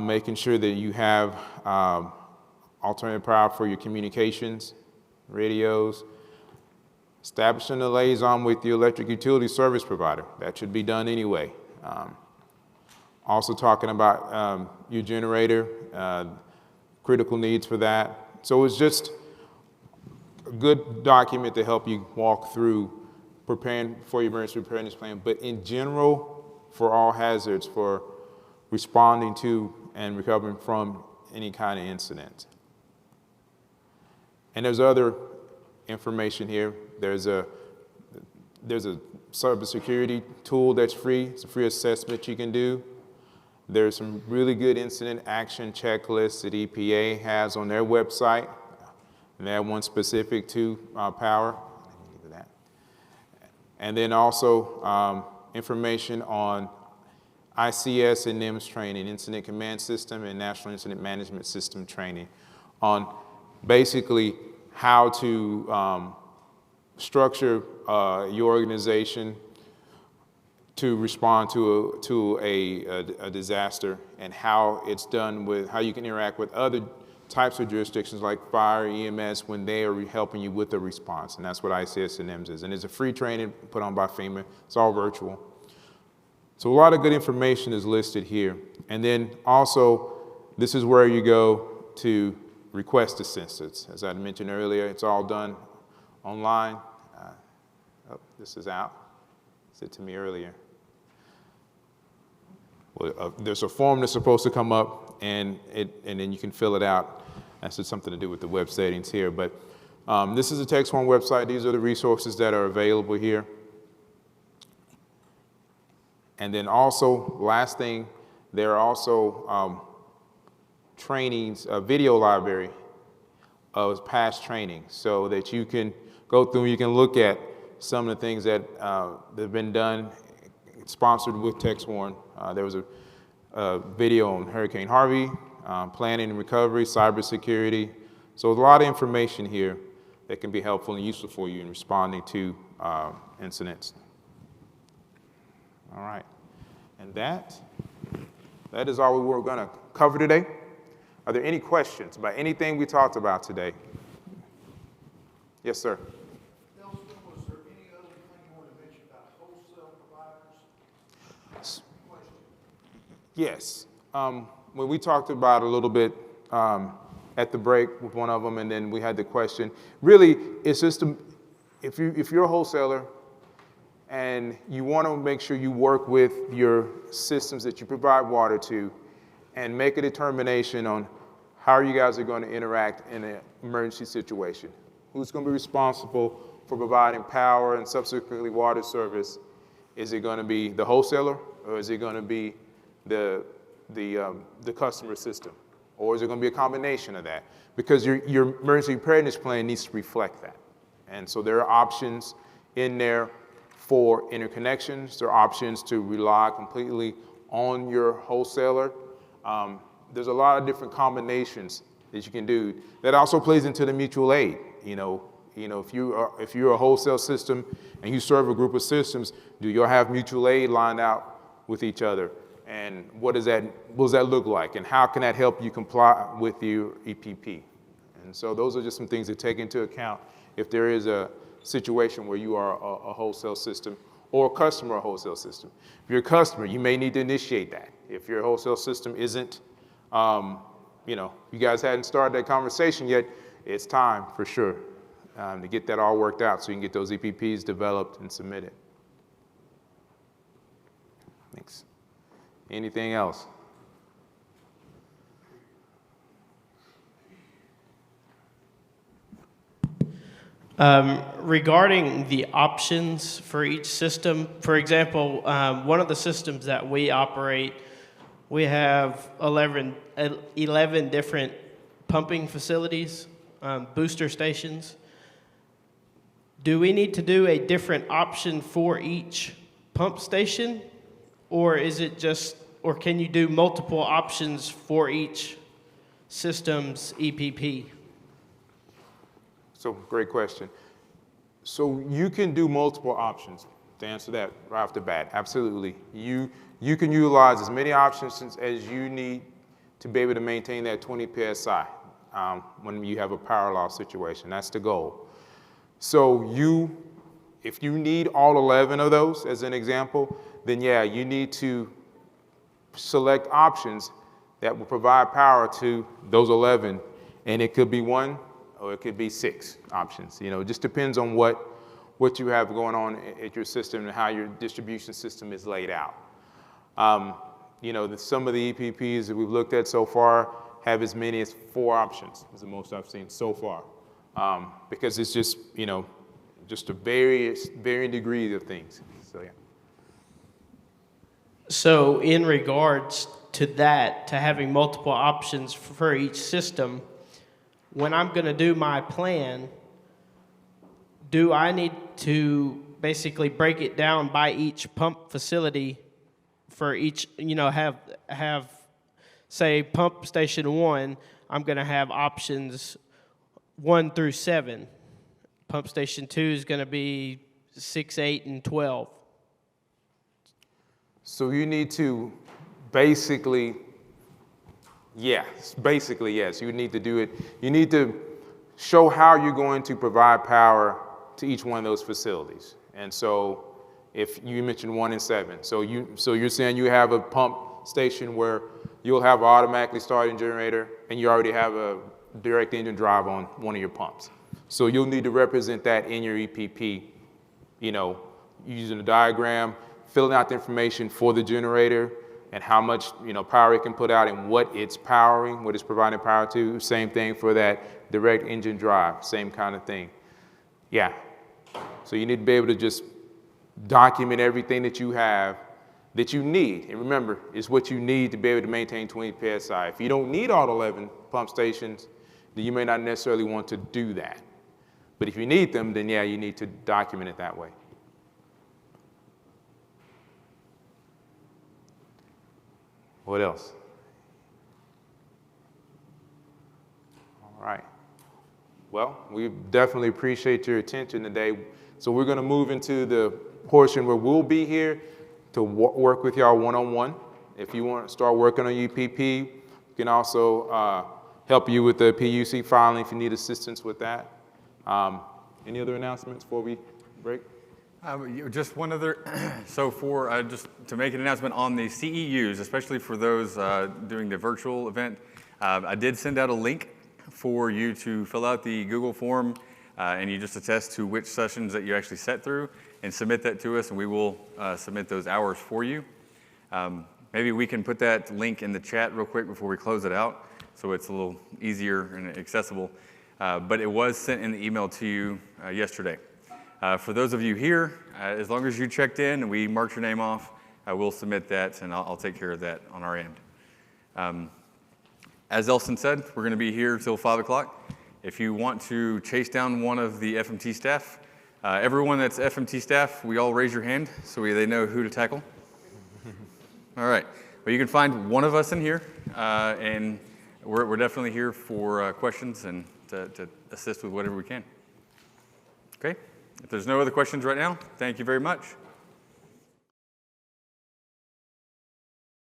[SPEAKER 2] making sure that you have alternative power for your communications, radios, establishing a liaison with your electric utility service provider. That should be done anyway. Also talking about your generator, critical needs for that. So it's just a good document to help you walk through preparing for your emergency preparedness plan, but in general, for all hazards, for responding to and recovering from any kind of incident. And there's other information here. There's a cybersecurity tool that's free. It's a free assessment you can do. There's some really good incident action checklists that EPA has on their website. And they have one specific to power. And then also information on ICS and NIMS training, Incident Command System and National Incident Management System training, on basically how to structure your organization to respond to a disaster, and how it's done, with how you can interact with other types of jurisdictions like fire, EMS, when they are helping you with the response. And that's what ICS&Ms is. And it's a free training put on by FEMA. It's all virtual. So a lot of good information is listed here. And then also, this is where you go to request assistance. As I mentioned earlier, it's all done online. This is out. It said to me earlier. Well, there's a form that's supposed to come up, and then you can fill it out. That's just something to do with the web settings here. But this is a TextOne website. These are the resources that are available here. And then also, last thing, there are also trainings, a video library of past training so that you can go through and you can look at some of the things that have been done, sponsored with TextOne. There was a video on Hurricane Harvey, planning and recovery, cybersecurity. So there's a lot of information here that can be helpful and useful for you in responding to incidents. All right, and that is all we were going to cover today. Are there any questions about anything we talked about today? Yes, sir.
[SPEAKER 6] Was there any other thing you want to mention about wholesale providers?
[SPEAKER 2] Yes. When we talked about a little bit at the break with one of them, and then we had the question. Really, it's just if you're a wholesaler and you want to make sure you work with your systems that you provide water to, and make a determination on how you guys are going to interact in an emergency situation. Who's going to be responsible for providing power and subsequently water service? Is it going to be the wholesaler, or is it going to be the customer system? Or is it going to be a combination of that? Because your emergency preparedness plan needs to reflect that. And so there are options in there for interconnections. There are options to rely completely on your wholesaler. There's a lot of different combinations that you can do. That also plays into the mutual aid. If you're a wholesale system and you serve a group of systems, do you have mutual aid lined out with each other? And what does that look like? And how can that help you comply with your EPP? And so those are just some things to take into account if there is a situation where you are a wholesale system or a customer of a wholesale system. If you're a customer, you may need to initiate that. If your wholesale system isn't, you guys hadn't started that conversation yet, it's time for sure to get that all worked out so you can get those EPPs developed and submitted. Thanks. Anything else?
[SPEAKER 11] Regarding the options for each system, for example, one of the systems that we operate, we have 11 different pumping facilities, booster stations. Do we need to do a different option for each pump station? Or or can you do multiple options for each system's EPP?
[SPEAKER 2] So, great question. So you can do multiple options. To answer that right off the bat, absolutely. You can utilize as many options as you need to be able to maintain that 20 PSI when you have a power loss situation. That's the goal. So if you need all 11 of those, as an example, then yeah, you need to select options that will provide power to those 11, and it could be 1 or it could be 6 options. It just depends on what you have going on at your system and how your distribution system is laid out. Some of the EPPs that we've looked at so far have as many as 4 options, is the most I've seen so far. Because it's just, just a varying degree of things. So, yeah.
[SPEAKER 11] So in regards to that, to having multiple options for each system, when I'm going to do my plan, do I need to basically break it down by each pump facility for each, have say pump station 1, I'm going to have options 1 through 7. Pump station 2 is going to be 6, 8, and 12.
[SPEAKER 2] So you need to basically Yes, basically, yes. You need to do it. You need to show how you're going to provide power to each one of those facilities. And so if you mentioned 1 and 7, so you're saying you have a pump station where you'll have an automatically starting generator and you already have a direct engine drive on one of your pumps. So you'll need to represent that in your EPP, you know, using a diagram, filling out the information for the generator and how much, you know, power it can put out and what it's powering, what it's providing power to. Same thing for that direct engine drive, same kind of thing. Yeah. So you need to be able to just document everything that you have that you need. And remember, it's what you need to be able to maintain 20 PSI. If you don't need all 11 pump stations, then you may not necessarily want to do that. But if you need them, then yeah, you need to document it that way. What else? All right. Well, we definitely appreciate your attention today. So we're going to move into the portion where we'll be here to work with y'all one-on-one. If you want to start working on UPP, we can also help you with the PUC filing if you need assistance with that. Any other announcements before we break?
[SPEAKER 1] Just one other, so for just to make an announcement on the CEUs, especially for those doing the virtual event, I did send out a link for you to fill out the Google form and you just attest to which sessions that you actually sat through and submit that to us and we will submit those hours for you. Maybe we can put that link in the chat real quick before we close it out so it's a little easier and accessible. But it was sent in the email to you yesterday. For those of you here, as long as you checked in and we marked your name off, I will submit that and I'll take care of that on our end. As Elson said, we're going to be here till 5 o'clock. If you want to chase down one of the FMT staff, everyone that's FMT staff, we all raise your hand so they know who to tackle. All right. Well, you can find one of us in here, and we're definitely here for questions and to assist with whatever we can. Okay? If there's no other questions right now, thank you very much.